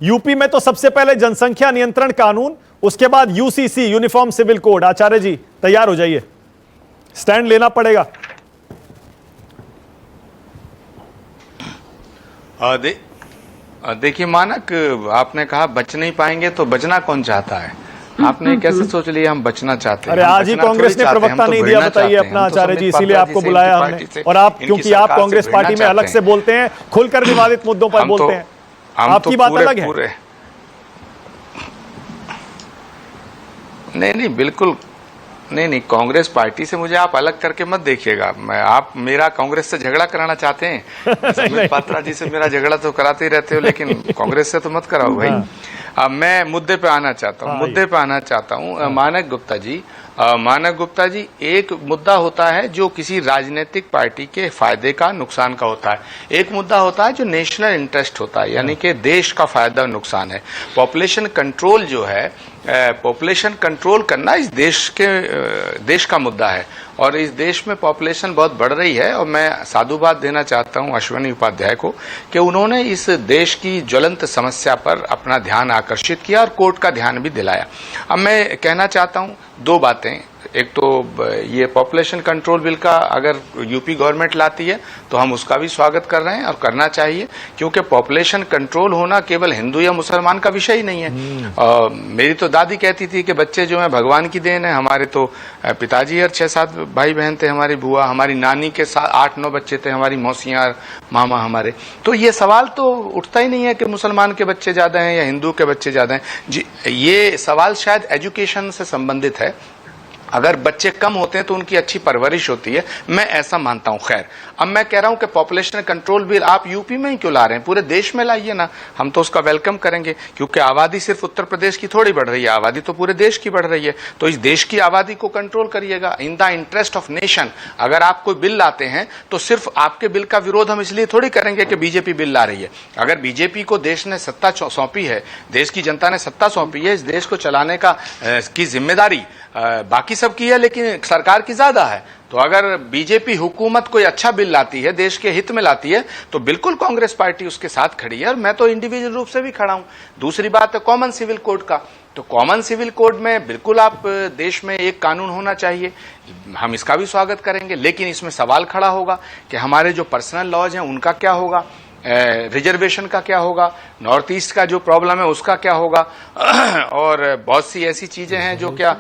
यूपी में तो सबसे पहले जनसंख्या नियंत्रण कानून, उसके बाद यूसीसी यूनिफॉर्म सिविल कोड। आचार्य जी तैयार हो जाइए, स्टैंड लेना पड़ेगा। देखिए मानक, आपने कहा बच नहीं पाएंगे, तो बचना कौन चाहता है? आपने कैसे सोच लिया हम बचना चाहते हैं? अरे आज ही कांग्रेस ने प्रवक्ता नहीं दिया, बताइए अपना आचार्य जी, इसीलिए आपको बुलाया हमने। और आप, क्योंकि आप कांग्रेस पार्टी में अलग से बोलते हैं, खुलकर विवादित मुद्दों पर बोलते हैं, आपकी बात अलग है। नहीं, बिल्कुल नहीं, कांग्रेस पार्टी से मुझे आप अलग करके मत देखिएगा। आप मेरा कांग्रेस से झगड़ा कराना चाहते हैं, संबित पात्रा जी से मेरा झगड़ा तो कराते ही रहते हो, लेकिन कांग्रेस से तो मत कराओ भाई। अब मैं मुद्दे पे आना चाहता हूँ। मानक गुप्ता जी, एक मुद्दा होता है जो किसी राजनीतिक पार्टी के फायदे का, नुकसान का होता है। एक मुद्दा होता है जो नेशनल इंटरेस्ट होता है, यानी कि देश का फायदा नुकसान है। पॉपुलेशन कंट्रोल जो है, पॉपुलेशन कंट्रोल करना इस देश का मुद्दा है, और इस देश में पॉपुलेशन बहुत बढ़ रही है। और मैं साधुवाद देना चाहता हूं अश्विनी उपाध्याय को कि उन्होंने इस देश की ज्वलंत समस्या पर अपना ध्यान आकर्षित किया और कोर्ट का ध्यान भी दिलाया। अब मैं कहना चाहता हूं 2 बातें। एक तो ये पॉपुलेशन कंट्रोल बिल का अगर यूपी गवर्नमेंट लाती है तो हम उसका भी स्वागत कर रहे हैं और करना चाहिए, क्योंकि पॉपुलेशन कंट्रोल होना केवल हिंदू या मुसलमान का विषय ही नहीं है। मेरी तो दादी कहती थी कि बच्चे जो हैं भगवान की देन है। हमारे तो पिताजी और 6-7 भाई बहन थे, हमारी बुआ, हमारी नानी के 8-9 बच्चे थे, हमारी मौसियां, मामा हमारे। तो ये सवाल तो उठता ही नहीं है कि मुसलमान के बच्चे ज्यादा हैं या हिंदू के बच्चे ज्यादा हैं जी। ये सवाल शायद एजुकेशन से संबंधित है। अगर बच्चे कम होते हैं तो उनकी अच्छी परवरिश होती है, मैं ऐसा मानता हूं। खैर, अब मैं कह रहा हूं कि पॉपुलेशन कंट्रोल बिल आप यूपी में ही क्यों ला रहे हैं, पूरे देश में लाइए ना, हम तो उसका वेलकम करेंगे। क्योंकि आबादी सिर्फ उत्तर प्रदेश की थोड़ी बढ़ रही है, आबादी तो पूरे देश की बढ़ रही है। तो इस देश की आबादी को कंट्रोल करिएगा in the interest of nation. अगर आप कोई बिल लाते हैं तो सिर्फ आपके बिल का विरोध हम इसलिए थोड़ी करेंगे कि बीजेपी बिल ला रही है। अगर बीजेपी को देश ने सत्ता सौंपी है, देश की जनता ने सत्ता सौंपी है, इस देश को चलाने की जिम्मेदारी बाकी सब की है, लेकिन सरकार की ज्यादा है। तो अगर बीजेपी हुकूमत कोई अच्छा बिल लाती है, देश के हित में लाती है, तो बिल्कुल कांग्रेस पार्टी उसके साथ खड़ी है, और मैं तो इंडिविजुअल रूप से भी खड़ा हूं। दूसरी बात है कॉमन सिविल कोड का। तो कॉमन सिविल कोड में बिल्कुल आप देश में एक कानून होना चाहिए, हम इसका भी स्वागत करेंगे। लेकिन इसमें सवाल खड़ा होगा कि हमारे जो पर्सनल लॉज हैं उनका क्या होगा, रिजर्वेशन का क्या होगा, नॉर्थ ईस्ट का जो प्रॉब्लम है उसका क्या होगा, और बहुत सी ऐसी चीजें हैं जो क्या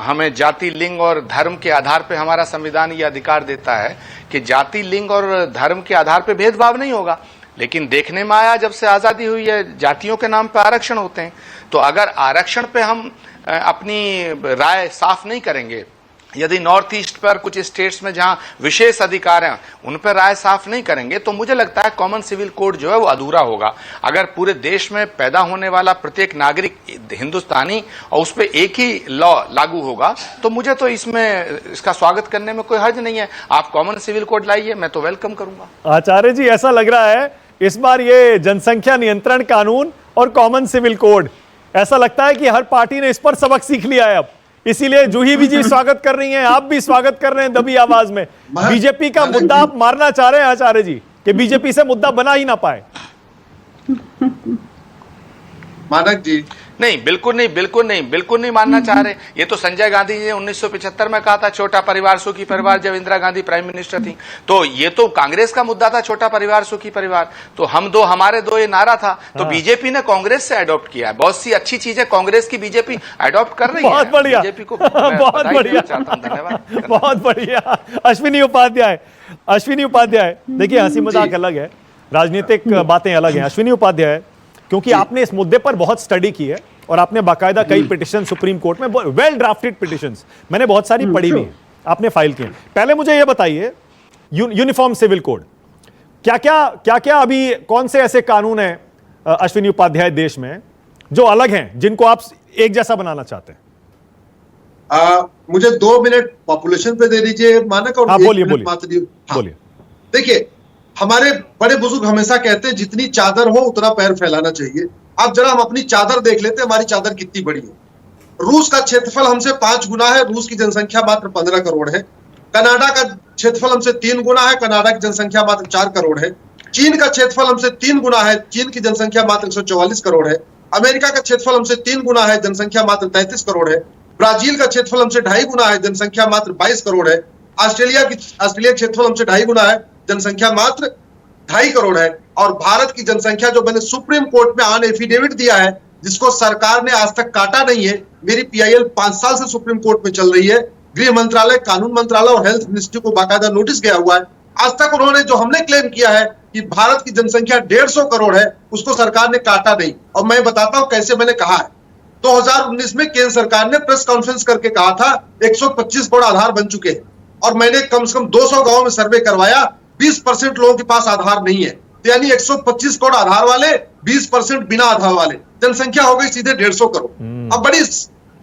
हमें जाति, लिंग और धर्म के आधार पे हमारा संविधान ये अधिकार देता है कि जाति, लिंग और धर्म के आधार पे भेदभाव नहीं होगा। लेकिन देखने में आया जब से आजादी हुई है जातियों के नाम पर आरक्षण होते हैं। तो अगर आरक्षण पे हम अपनी राय साफ नहीं करेंगे, यदि नॉर्थ ईस्ट पर कुछ स्टेट्स में जहां विशेष अधिकार हैं उन पर राय साफ नहीं करेंगे, तो मुझे लगता है कॉमन सिविल कोड जो है वो अधूरा होगा। अगर पूरे देश में पैदा होने वाला प्रत्येक नागरिक हिंदुस्तानी और उस पर एक ही लॉ लागू होगा, तो मुझे तो इसका स्वागत करने में कोई हर्ज नहीं है। आप कॉमन सिविल कोड लाइए, मैं तो वेलकम करूंगा। आचार्य जी, ऐसा लग रहा है इस बार ये जनसंख्या नियंत्रण कानून और कॉमन सिविल कोड, ऐसा लगता है कि हर पार्टी ने इस पर सबक सीख लिया है अब, इसीलिए जूही भी जी स्वागत कर रही हैं, आप भी स्वागत कर रहे हैं दबी आवाज में। बीजेपी का मुद्दा आप मारना चाह रहे हैं आचार्य जी, कि बीजेपी से मुद्दा बना ही ना पाए। मानक जी, नहीं, बिल्कुल नहीं मानना चाह रहे। ये तो संजय गांधी जी ने 1975 में कहा था, छोटा परिवार सुखी परिवार, जब इंदिरा गांधी प्राइम मिनिस्टर थी। तो ये तो कांग्रेस का मुद्दा था, छोटा परिवार सुखी परिवार। तो हम दो हमारे दो ये नारा था। तो बीजेपी ने कांग्रेस से अडॉप्ट किया है। बहुत सी अच्छी चीजें कांग्रेस की बीजेपी अडॉप्ट कर रही है। बहुत बढ़िया, बीजेपी को बहुत बढ़िया, धन्यवाद, बहुत बढ़िया। अश्विनी उपाध्याय, देखिए हंसी मजाक अलग है, राजनीतिक बातें अलग हैं। अश्विनी उपाध्याय, क्योंकि आपने इस मुद्दे पर बहुत स्टडी की है और आपने बाकायदा कई पिटिशन सुप्रीम कोर्ट में, वेल ड्राफ्टेड पिटिशंस मैंने बहुत सारी पढ़ी भी, आपने फाइल की। पहले मुझे यह बताइए, यूनिफॉर्म सिविल कोड, क्या अभी कौन से ऐसे कानून हैं अश्विनी उपाध्याय देश में जो अलग हैं, जिनको आप एक जैसा बनाना चाहते हैं? मुझे 2 मिनट पॉपुलेशन पे दे दीजिए मानक, और बोलिए। देखिए, हमारे बड़े बुजुर्ग हमेशा कहते हैं जितनी चादर हो उतना पैर फैलाना चाहिए। अब जरा हम अपनी चादर देख लेते हैं, हमारी चादर कितनी बड़ी है। रूस का क्षेत्रफल हमसे 5 गुना है, रूस की जनसंख्या मात्र 15 करोड़ है। कनाडा का क्षेत्रफल हमसे 3 गुना है, कनाडा की जनसंख्या मात्र 4 करोड़ है। चीन का क्षेत्रफल हमसे 3 गुना है, चीन की जनसंख्या मात्र 144 करोड़ है। अमेरिका का क्षेत्रफल हमसे 3 गुना है, जनसंख्या मात्र 33 करोड़ है। ब्राजील का क्षेत्रफल हमसे 2.5 गुना है, जनसंख्या मात्र 22 करोड़ है। ऑस्ट्रेलिया क्षेत्रफल हमसे 2.5 गुना है, जनसंख्या मात्र 2.5 करोड़ है। और भारत की जनसंख्या, जो मैंने सुप्रीम कोर्ट में ऑन एफिडेविट दिया है, जिसको सरकार ने आज तक काटा नहीं है, मेरी पीआईएल 5 साल से सुप्रीम कोर्ट में चल रही है, गृह मंत्रालय, कानून मंत्रालय और हेल्थ मिनिस्ट्री को बाकायदा नोटिस गया हुआ है। आज तक उन्होंने जो हमने क्लेम किया है कि भारत की जनसंख्या 150 करोड़ है, उसको सरकार ने काटा नहीं। और मैं बताता हूं कैसे मैंने कहा है। 2019 में केंद्र सरकार ने प्रेस कॉन्फ्रेंस करके कहा था 125 करोड़ आधार बन चुके हैं, और मैंने कम से कम 200 गांवों में सर्वे करवाया, 20% लोगों के पास आधार नहीं है। तो यानी 125 करोड़ आधार वाले, 20% बिना आधार वाले, जनसंख्या हो गई सीधे 150 करोड़। अब बड़ी,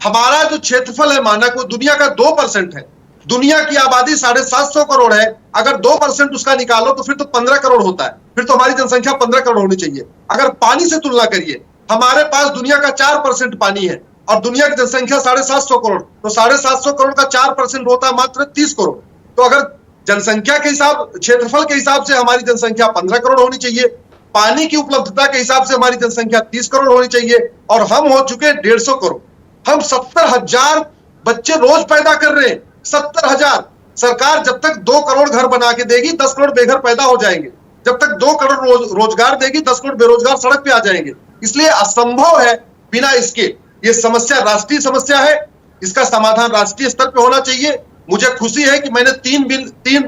हमारा जो क्षेत्रफल है मानक, वो दुनिया का 2% है। दुनिया की आबादी 750 करोड़ है, अगर 2% उसका निकालो तो फिर तो 15 करोड़ होता है। फिर तो हमारी जनसंख्या 15 करोड़ होनी चाहिए। अगर पानी से तुलना करिए, हमारे पास दुनिया का 4% पानी है और दुनिया की जनसंख्या 750 करोड़, तो 750 करोड़ का 4% होता है मात्र 30 करोड़। तो अगर जनसंख्या के हिसाब, क्षेत्रफल के हिसाब से हमारी जनसंख्या 15 करोड़ होनी चाहिए, पानी की उपलब्धता के हिसाब से हमारी जनसंख्या 30 करोड़ होनी चाहिए, और हम हो चुके 150 करोड़। हम 70,000 बच्चे रोज पैदा कर रहे हैं, 70,000। सरकार जब तक 2 करोड़ घर बना के देगी, 10 करोड़ बेघर पैदा हो जाएंगे। जब तक 2 करोड़ रोजगार देगी, 10 करोड़ बेरोजगार सड़क पे आ जाएंगे। इसलिए असंभव है बिना इसके। ये समस्या राष्ट्रीय समस्या है, इसका समाधान राष्ट्रीय स्तर पे होना चाहिए। मुझे खुशी है कि मैंने 3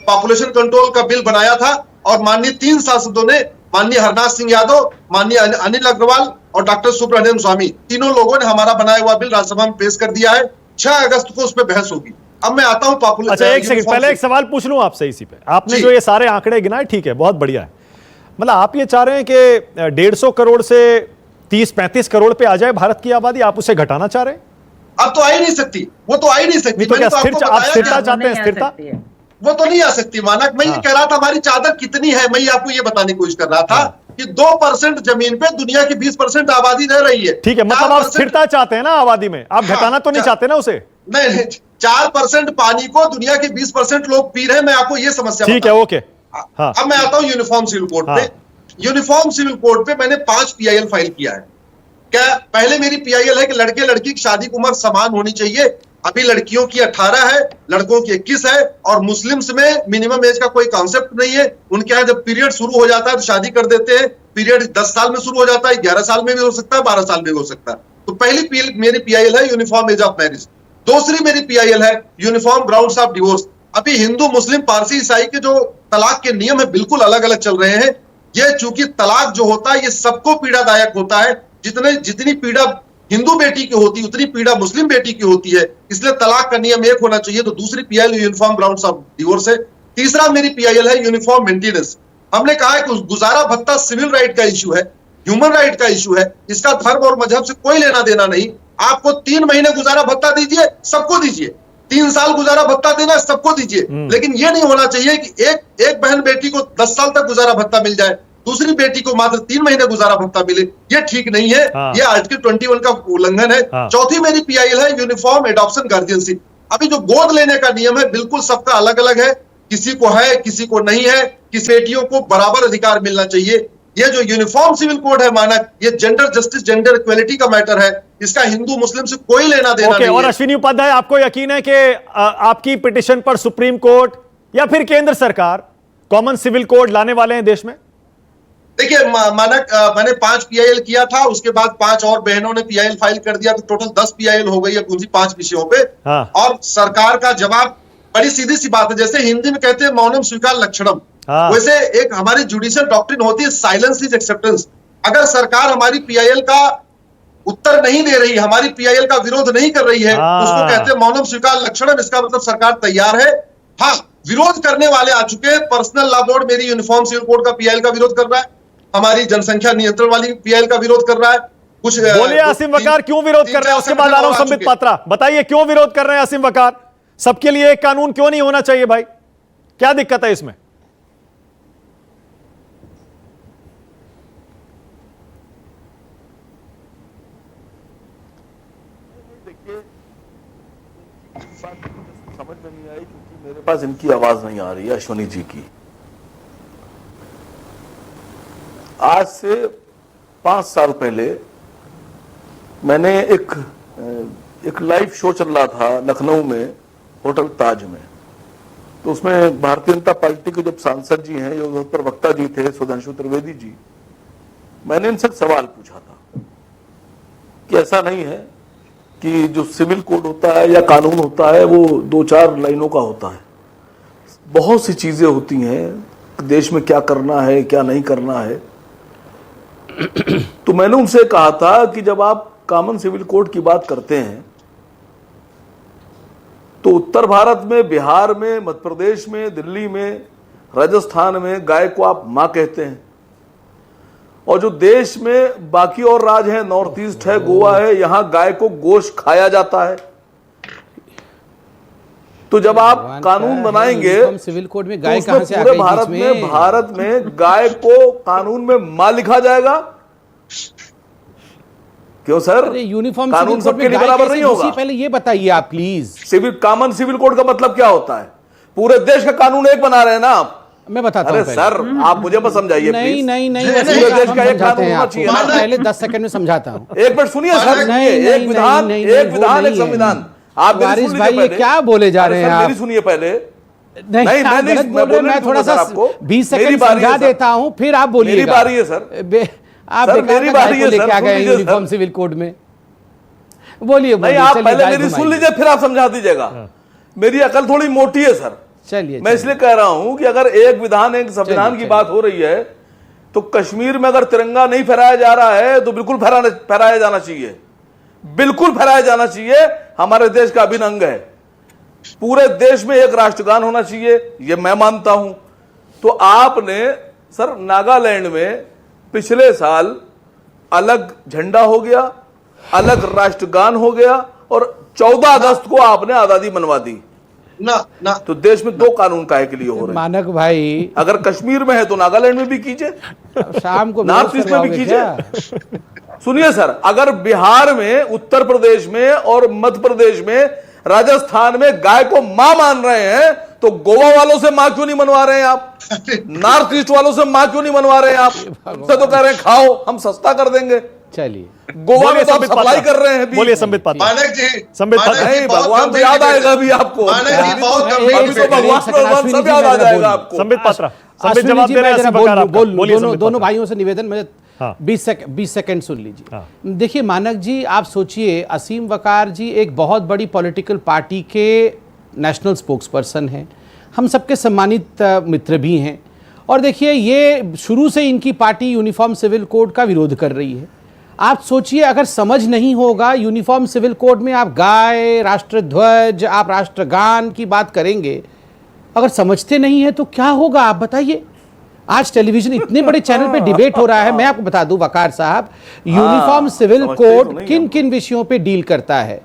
पॉपुलेशन कंट्रोल का बिल बनाया था, और माननीय 3 सांसदों ने, माननीय हरनाथ सिंह यादव, माननीय अनिल अग्रवाल और डॉक्टर सुब्रमण्यम स्वामी, तीनों लोगों ने हमारा बनाया हुआ बिल राज्यसभा में पेश कर दिया है। 6 अगस्त को उस पर बहस होगी। अब मैं आता हूं पॉपुलेशन। अच्छा, एक सेकंड, पहले एक सवाल पूछ लूं आपसे इसी पे। आपने जो ये सारे आंकड़े गिनाए, ठीक है, बहुत बढ़िया है। मतलब आप ये चाह रहे हैं कि 150 करोड़ से 30-35 करोड़ पे आ जाए भारत की आबादी, आप उसे घटाना चाह रहे हैं? अब तो आ ही नहीं सकती, वो तो आ ही नहीं सकती। तो क्या स्थिरता चाहते हैं? स्थिरता वो तो नहीं आ सकती मानक। मैं ये कह रहा था हमारी चादर कितनी है, मैं आपको ये बताने की कोशिश कर रहा था कि 2% जमीन पे दुनिया की 20% आबादी रह रही है। ठीक है, मतलब आप स्थिरता चाहते हैं ना आबादी में, आप घटाना तो नहीं चाहते ना उसे? नहीं, 4% पानी को दुनिया के 20% लोग पी रहे हैं। मैं आपको ये समस्या, ठीक है, ओके। हाँ। अब मैं आता हूं यूनिफॉर्म सिविल कोड पे। यूनिफॉर्म सिविल कोड पे मैंने 5 पीआईएल फाइल किया है। क्या पहले मेरी पीआईएल है कि लड़के लड़की की शादी की उम्र समान होनी चाहिए। अभी लड़कियों की 18 है, लड़कों की 21 है, और मुस्लिम्स में मिनिमम एज का कोई कॉन्सेप्ट नहीं है। उनके यहाँ जब पीरियड शुरू हो जाता है तो शादी कर देते हैं। पीरियड 10 साल में शुरू हो जाता है, 11 साल में भी हो सकता है, 12 साल में भी हो सकता है। तो पहली मेरी पीआईएल है यूनिफॉर्म एज ऑफ मैरिज। दूसरी मेरी पीआईएल है यूनिफॉर्म ग्राउंड्स ऑफ डिवोर्स। अभी हिंदू, मुस्लिम, पारसी, ईसाई के जो तलाक के नियम है बिल्कुल अलग अलग चल रहे हैं। ये चूंकि तलाक जो होता है ये सबको पीड़ादायक होता है, जितनी पीड़ा हिंदू बेटी की होती है उतनी पीड़ा मुस्लिम बेटी की होती है, इसलिए तलाक का नियम एक होना चाहिए। तो दूसरी PIL uniform grounds of divorce है। तीसरा मेरी पीआईएल है यूनिफॉर्म मेंटेनेंस। हमने कहा है कि गुजारा भत्ता सिविल राइट का इश्यू है, ह्यूमन राइट का इश्यू है, इसका धर्म और मजहब से कोई लेना देना नहीं। आपको 3 महीने गुजारा भत्ता दीजिए, सबको दीजिए। 3 साल गुजारा भत्ता देना सबको दीजिए, लेकिन यह नहीं होना चाहिए कि एक बहन बेटी को 10 साल तक गुजारा भत्ता मिल जाए, दूसरी बेटी को मात्र 3 महीने गुजारा भत्ता मिले। यह ठीक नहीं है। हाँ। यह आर्टिकल 21 का उल्लंघन है। हाँ। चौथी मेरी पीआईएल है यूनिफॉर्म एडॉप्शन गार्जियनशिप। अभी जो गोद लेने का नियम है बिल्कुल सबका अलग अलग है, किसी को है किसी को नहीं है। किसी बेटियों को बराबर अधिकार मिलना चाहिए। ये जो यूनिफॉर्म सिविल कोड है मानक, ये जेंडर जस्टिस जेंडर इक्वेलिटी का मैटर है, इसका हिंदू मुस्लिम से कोई लेना देना नहीं और है। अश्विनी उपाध्याय, आपको यकीन है कि आपकी पिटीशन पर सुप्रीम कोर्ट या फिर केंद्र सरकार कॉमन सिविल कोड लाने वाले हैं देश में? देखिए मानक, मैंने 5 पीआईएल किया था, उसके बाद 5 और बहनों ने पीआईएल फाइल कर दिया, तो टोटल 10 पीआईएल हो गई है उसी 5 विषयों पे। हाँ। और सरकार का जवाब बड़ी सीधी सी बात है, जैसे हिंदी में कहते हैं मौनम स्वीकार लक्षणम, हाँ। वैसे एक हमारी जुडिशियल डॉक्ट्रिन होती है साइलेंस इज एक्सेप्टेंस। अगर सरकार हमारी पीआईएल का उत्तर नहीं दे रही, हमारी पीआईएल का विरोध नहीं कर रही है, हाँ। उसको कहते हैं मौनम स्वीकार लक्षणम। इसका मतलब सरकार तैयार है। हाँ, विरोध करने वाले आ चुके हैं। पर्सनल लॉ बोर्ड मेरी यूनिफॉर्म सिविल कोड का पीआईएल का विरोध कर रहा है, हमारी जनसंख्या नियंत्रण वाली पीआईएल का विरोध कर रहा है। कुछ बोलिए आसिम वकार क्यों विरोध कर रहे हैं, उसके बाद आ रहा हूं संबित पात्रा। बताइए क्यों विरोध कर रहे हैं आसिम वकार? सबके लिए एक कानून क्यों नहीं होना चाहिए भाई? क्या दिक्कत है इसमें? समझ में नहीं आई क्योंकि मेरे पास इनकी आवाज नहीं आ रही है, अश्विनी जी की। आज से 5 साल पहले मैंने एक लाइव शो चल रहा था लखनऊ में, होटल ताज में। तो उसमें भारतीय जनता पार्टी के जब सांसद जी हैं, जो प्रवक्ता जी थे सुधांशु त्रिवेदी जी, मैंने इनसे सवाल पूछा था कि ऐसा नहीं है कि जो सिविल कोड होता है या कानून होता है वो 2-4 लाइनों का होता है। बहुत सी चीजें होती हैं देश में, क्या करना है क्या नहीं करना है। तो मैंने उनसे कहा था कि जब आप कॉमन सिविल कोड की बात करते हैं तो उत्तर भारत में, बिहार में, मध्य प्रदेश में, दिल्ली में, राजस्थान में गाय को आप मां कहते हैं, और जो देश में बाकी और राज्य है, नॉर्थ ईस्ट है, गोवा है, यहां गाय को गोश्त खाया जाता है। तो जब आप कानून बनाएंगे सिविल कोड में गाय तो कहां से आ पूरे गई भारत में गाय को कानून में मां लिखा जाएगा? क्यों सर? यूनिफॉर्म कानून सबके लिए बराबर नहीं होगा। पहले ये बताइए आप प्लीज, कॉमन सिविल कोड का मतलब क्या होता है? पूरे देश का कानून एक बना रहे हैं ना आप। मैं बताता हूं। अरे सर, आप मुझे मत समझाइए नहीं नहीं नहीं, पूरे देश का एक कानून होना चाहिए। मैं पहले 10 सेकंड में समझाता हूं। एक मिनट सुनिए सर, एक विधान एक संविधान। आप वारिस भाई ये क्या बोले जा रहे हैं आप? मेरी सुनिए पहले। नहीं, मैं थोड़ा सा 20 सेकंड समझा देता हूं, फिर आप बोलिए। मेरी बारी है सर। आप मेरी बारी है, लेके आ गए यूनिफॉर्म सिविल कोड में। बोलिए नहीं, आप पहले मेरी सुन लीजिए, फिर आप समझा दीजिएगा। मेरी अकल थोड़ी मोटी है सर। चलिए, मैं इसलिए कह रहा हूं कि अगर एक विधान एक संविधान की बात हो रही है तो कश्मीर में अगर तिरंगा नहीं फहराया जा रहा है तो बिल्कुल फहराया जाना चाहिए, बिल्कुल फहराया जाना चाहिए। हमारे देश का अभिन्न अंग है। पूरे देश में एक राष्ट्रगान होना चाहिए, ये मैं मानता हूं। तो आपने सर नागालैंड में पिछले साल अलग झंडा हो गया, अलग राष्ट्रगान हो गया, और 14 अगस्त को आपने आजादी मनवा दी ना। तो देश में 2 कानून काहे के लिए हो रहे हैं? मानक भाई, अगर कश्मीर में है तो नागालैंड में भी कीजिए, शाम को नॉर्थ ईस्ट में भी कीजिए। सुनिए सर, अगर बिहार में, उत्तर प्रदेश में और मध्य प्रदेश में, राजस्थान में गाय को मां मान रहे हैं तो गोवा वालों से मां क्यों नहीं मनवा रहे हैं आप? नॉर्थ ईस्ट वालों से मां क्यों नहीं मनवा रहे हैं आप? तो कह रहे हैं खाओ, हम सस्ता कर देंगे। चलिए, गोवा में तो आप सप्लाई कर रहे हैं। बोलिए संबित पात्रा। मानक जी, संबित पात्रा। नहीं, भगवान तो याद आएगा अभी आपको। मानक जी बहुत अभी तो भगवान सब याद आ जाएगा आपको। संबित पात्रा, संबित जवाब दे रहे हैं आसिम वकार आपका। बोलिए संबित दोनों पात्रा। भाइयों से निवेदन, मुझे 20 सेकंड सुन लीजिए। देखिए मानक जी, आप सोचिए, असीम वकार जी एक बहुत बड़ी पॉलिटिकल पार्टी के नेशनल स्पोक्स पर्सन हैं, हम सबके सम्मानित मित्र भी हैं, और देखिए, ये शुरू से इनकी पार्टी यूनिफॉर्म सिविल कोड का विरोध कर रही है। आप सोचिए, अगर समझ नहीं होगा यूनिफॉर्म सिविल कोड में आप गाय, राष्ट्रध्वज, आप राष्ट्रगान की बात करेंगे, अगर समझते नहीं है तो क्या होगा आप बताइए। आज टेलीविजन इतने बड़े चैनल पे डिबेट हो रहा है। मैं आपको बता दूं वकार साहब, यूनिफॉर्म सिविल कोड किन किन विषयों पे डील करता है।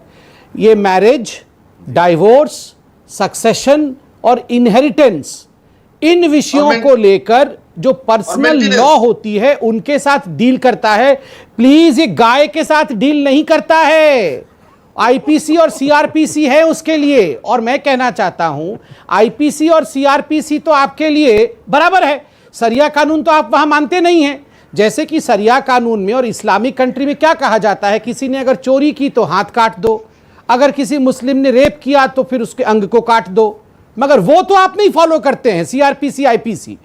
ये मैरिज, डाइवोर्स, सक्सेशन और इनहेरिटेंस, इन विषयों को लेकर जो पर्सनल लॉ होती है उनके साथ डील करता है। प्लीज, ये गाय के साथ डील नहीं करता है। आईपीसी और सीआरपीसी है उसके लिए। और मैं कहना चाहता हूं, आईपीसी और सीआरपीसी तो आपके लिए बराबर है, सरिया कानून तो आप वहां मानते नहीं हैं। जैसे कि सरिया कानून में और इस्लामिक कंट्री में क्या कहा जाता है, किसी ने अगर चोरी की तो हाथ काट दो, अगर किसी मुस्लिम ने रेप किया तो फिर उसके अंग को काट दो। मगर वो तो आप नहीं फॉलो करते हैं, सीआरपीसी, आईपीसी।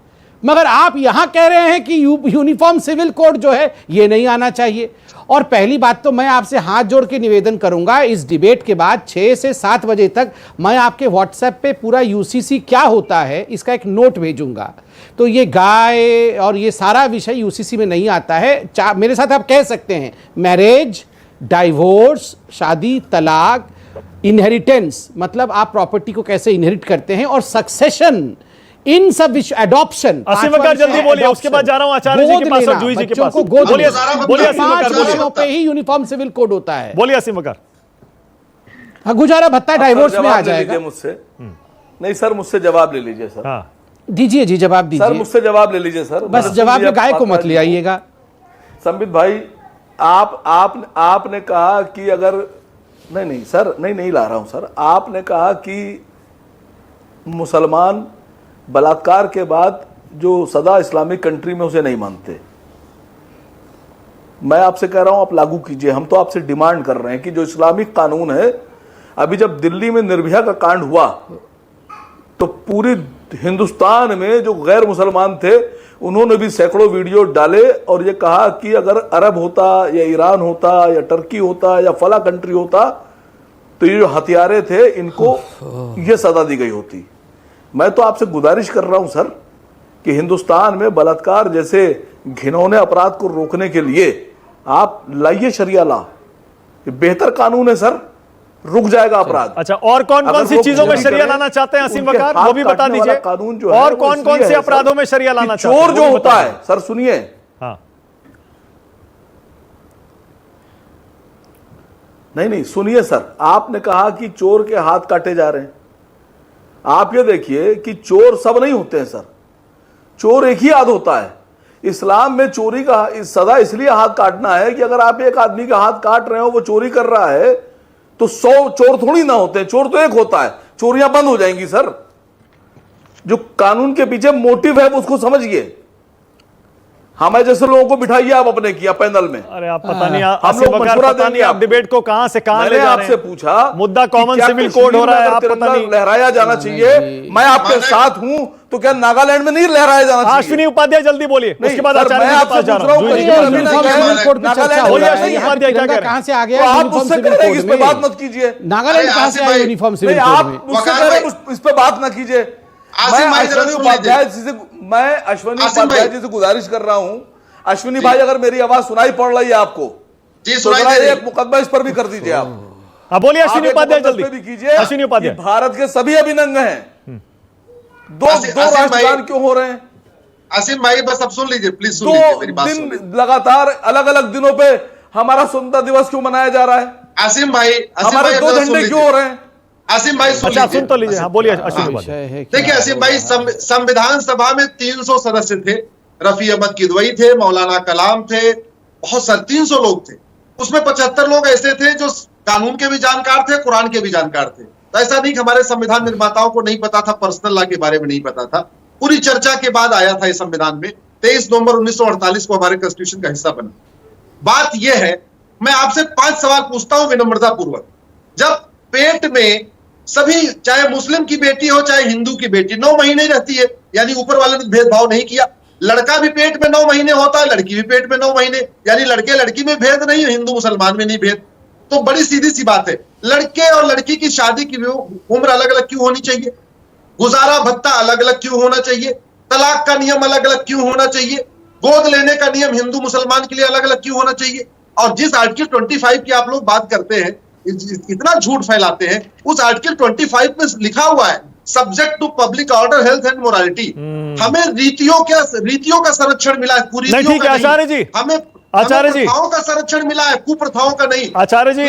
मगर आप यहां कह रहे हैं कि यूनिफॉर्म सिविल कोड जो है ये नहीं आना चाहिए। और पहली बात तो मैं आपसे हाथ जोड़ के निवेदन करूंगा, इस डिबेट के बाद 6 से 7 बजे तक मैं आपके व्हाट्सएप पे पूरा यूसीसी क्या होता है इसका एक नोट भेजूंगा। तो ये गाय और ये सारा विषय यूसीसी में नहीं आता है। मेरे साथ आप कह सकते हैं मैरिज, डाइवोर्स, शादी, तलाक, इनहेरिटेंस, मतलब आप प्रॉपर्टी को कैसे इनहेरिट करते हैं, और सक्सेशन, इन सब विषय, एडॉप्शन। असीम वकार जल्दी बोलिए, उसके बाद जा रहा हूं आचार्य जी के पास और जूही जी के पास। बोलिए असीम वकार, बोलिए पे ही यूनिफॉर्म सिविल कोड होता है। बोलिए असीम वकार। हाँ, गुजारा भत्ता डाइवोर्स में आ जाएगा। मुझसे नहीं सर, मुझसे जवाब ले लीजिए सर। हाँ, दीजिए जी, जवाब दीजिए सर, मुझसे जवाब ले लीजिए सर। बस जवाब में गाय को मत ले आइएगा। संबित भाई, आपने कहा कि अगर नहीं सर, नहीं ला रहा हूं सर। आपने कहा कि मुसलमान बलात्कार के बाद जो सदा इस्लामिक कंट्री में उसे नहीं मानते। मैं आपसे कह रहा हूं आप लागू कीजिए। हम तो आपसे डिमांड कर रहे हैं कि जो इस्लामिक कानून है, अभी जब दिल्ली में निर्भया का कांड हुआ तो पूरी हिंदुस्तान में जो गैर मुसलमान थे उन्होंने भी सैकड़ों वीडियो डाले और ये कहा कि अगर अरब होता या ईरान होता या टर्की होता या फला कंट्री होता तो ये जो हथियारे थे इनको ये सजा दी गई होती। मैं तो आपसे गुजारिश कर रहा हूं सर कि हिंदुस्तान में बलात्कार जैसे घिनौने अपराध को रोकने के लिए आप लाइए शरिया ला। ये बेहतर कानून है सर, रुक जाएगा अपराध। अच्छा, और कौन कौन सी चीजों में शरिया लाना चाहते हैं असीम वकार, वो भी बता दीजिए। कानून जो है और कौन कौन से अपराधों में शरिया लाना चाहते हैं? चोर जो होता है सर, सुनिए। हाँ, नहीं सुनिए सर, आपने कहा कि चोर के हाथ काटे जा रहे हैं। आप ये देखिए कि चोर सब नहीं होते हैं सर, चोर एक ही हाथ होता है। इस्लाम में चोरी का सदा इसलिए हाथ काटना है कि अगर आप एक आदमी का हाथ काट रहे हो, वो चोरी कर रहा है, तो 100 चोर थोड़ी ना होते हैं, चोर तो एक होता है। चोरियां बंद हो जाएंगी सर। जो कानून के पीछे मोटिव है उसको समझिए। हमें जैसे लोगों को बिठाइए आप अपने किया पैनल में। अरे आप पता नहीं, हम लोग मशवरा देंगे। आप डिबेट को कहां से कहां ले जा रहे हैं। आपसे पूछा मुद्दा कॉमन सिविल कोड हो रहा है, आप पता नहीं लहराया जाना चाहिए। मैं आपके साथ हूं, तो क्या नागालैंड में नहीं लहराया जाना चाहिए? अश्विनी उपाध्याय जल्दी बोलिए, उसके बाद आचार्य जी के पास जा रहा हूं। कहां से आ गया? आप मुझसे कह रहे हैं कि इस पे बात मत कीजिए। नागालैंड कहां से आया यूनिफॉर्म सिविल कोड आप में? मुझसे कह रहे हैं इस पे बात ना कीजिए। मैं अश्विनी उपाध्याय जी से गुजारिश कर रहा हूं, अश्विनी भाई अगर मेरी आवाज सुनाई पड़ रही है आपको, तो एक मुकदमा इस पर भी कर दीजिए आप। बोलिए अश्विनी उपाध्याय जल्दी भी कीजिए। अश्विनी उपाध्याय, भारत के सभी अभिनंग हैं, दो राष्ट्रगान क्यों हो रहे हैं? आसिम भाई बस अब सुन लीजिए प्लीज, सुन लीजिए मेरी बात। 2 दिन लगातार अलग अलग दिनों पे हमारा स्वतंत्रता दिवस क्यों मनाया जा रहा है? आसिम भाई, हमारे 2 झंडे क्यों हो रहे हैं? आसिम भाई अच्छा सुन तो लीजिए। हाँ बोलिए अश्विनी उपाध्याय। देखिए आसिम भाई, संविधान सभा में 300 सदस्य थे। रफी अहमद किदवई थे, मौलाना कलाम थे, बहुत सारे 300 लोग थे। उसमें 75 लोग ऐसे थे जो कानून के भी जानकार थे, कुरान के भी जानकार थे। तो ऐसा नहीं कि हमारे संविधान निर्माताओं को नहीं पता था, पर्सनल लॉ के बारे में नहीं पता था। पूरी चर्चा के बाद आया था इस संविधान में। 23 नवंबर 1948 को हमारे कॉन्स्टिट्यूशन का हिस्सा बना। बात यह है, मैं आपसे 5 सवाल पूछता हूं विनम्रता पूर्वक। जब पेट में सभी, चाहे मुस्लिम की बेटी हो चाहे हिंदू की बेटी, 9 महीने रहती है, यानी ऊपर वाले ने भेदभाव नहीं किया। लड़का भी पेट में 9 महीने होता है, लड़की भी पेट में 9 महीने, यानी लड़के लड़की में भेद नहीं, हिंदू मुसलमान में नहीं भेद। तो बड़ी सीधी सी बात है, लड़के और लड़की की शादी की उम्र अलग अलग क्यों होनी चाहिए? गुजारा भत्ता अलग अलग क्यों होना चाहिए? तलाक का नियम अलग अलग क्यों होना चाहिए, गोद लेने का नियम हिंदू मुसलमान के लिए अलग अलग क्यों होना चाहिए। और जिस आर्टिकल 25 की आप लोग बात करते हैं, इतना झूठ फैलाते हैं, उस आर्टिकल 25 में लिखा हुआ है subject to public order, health and morality. हमें रीतियों का संरक्षण मिला है, कुरीतियों का आचार्य जी, नहीं। हमें आचार्य जी, प्रथाओं का संरक्षण मिला है, कुप्रथाओं का नहीं। आचार्य जी,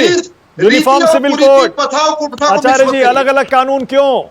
यूनिफॉर्म सिविल कोड, आचार्य जी, अलग अलग कानून क्यों?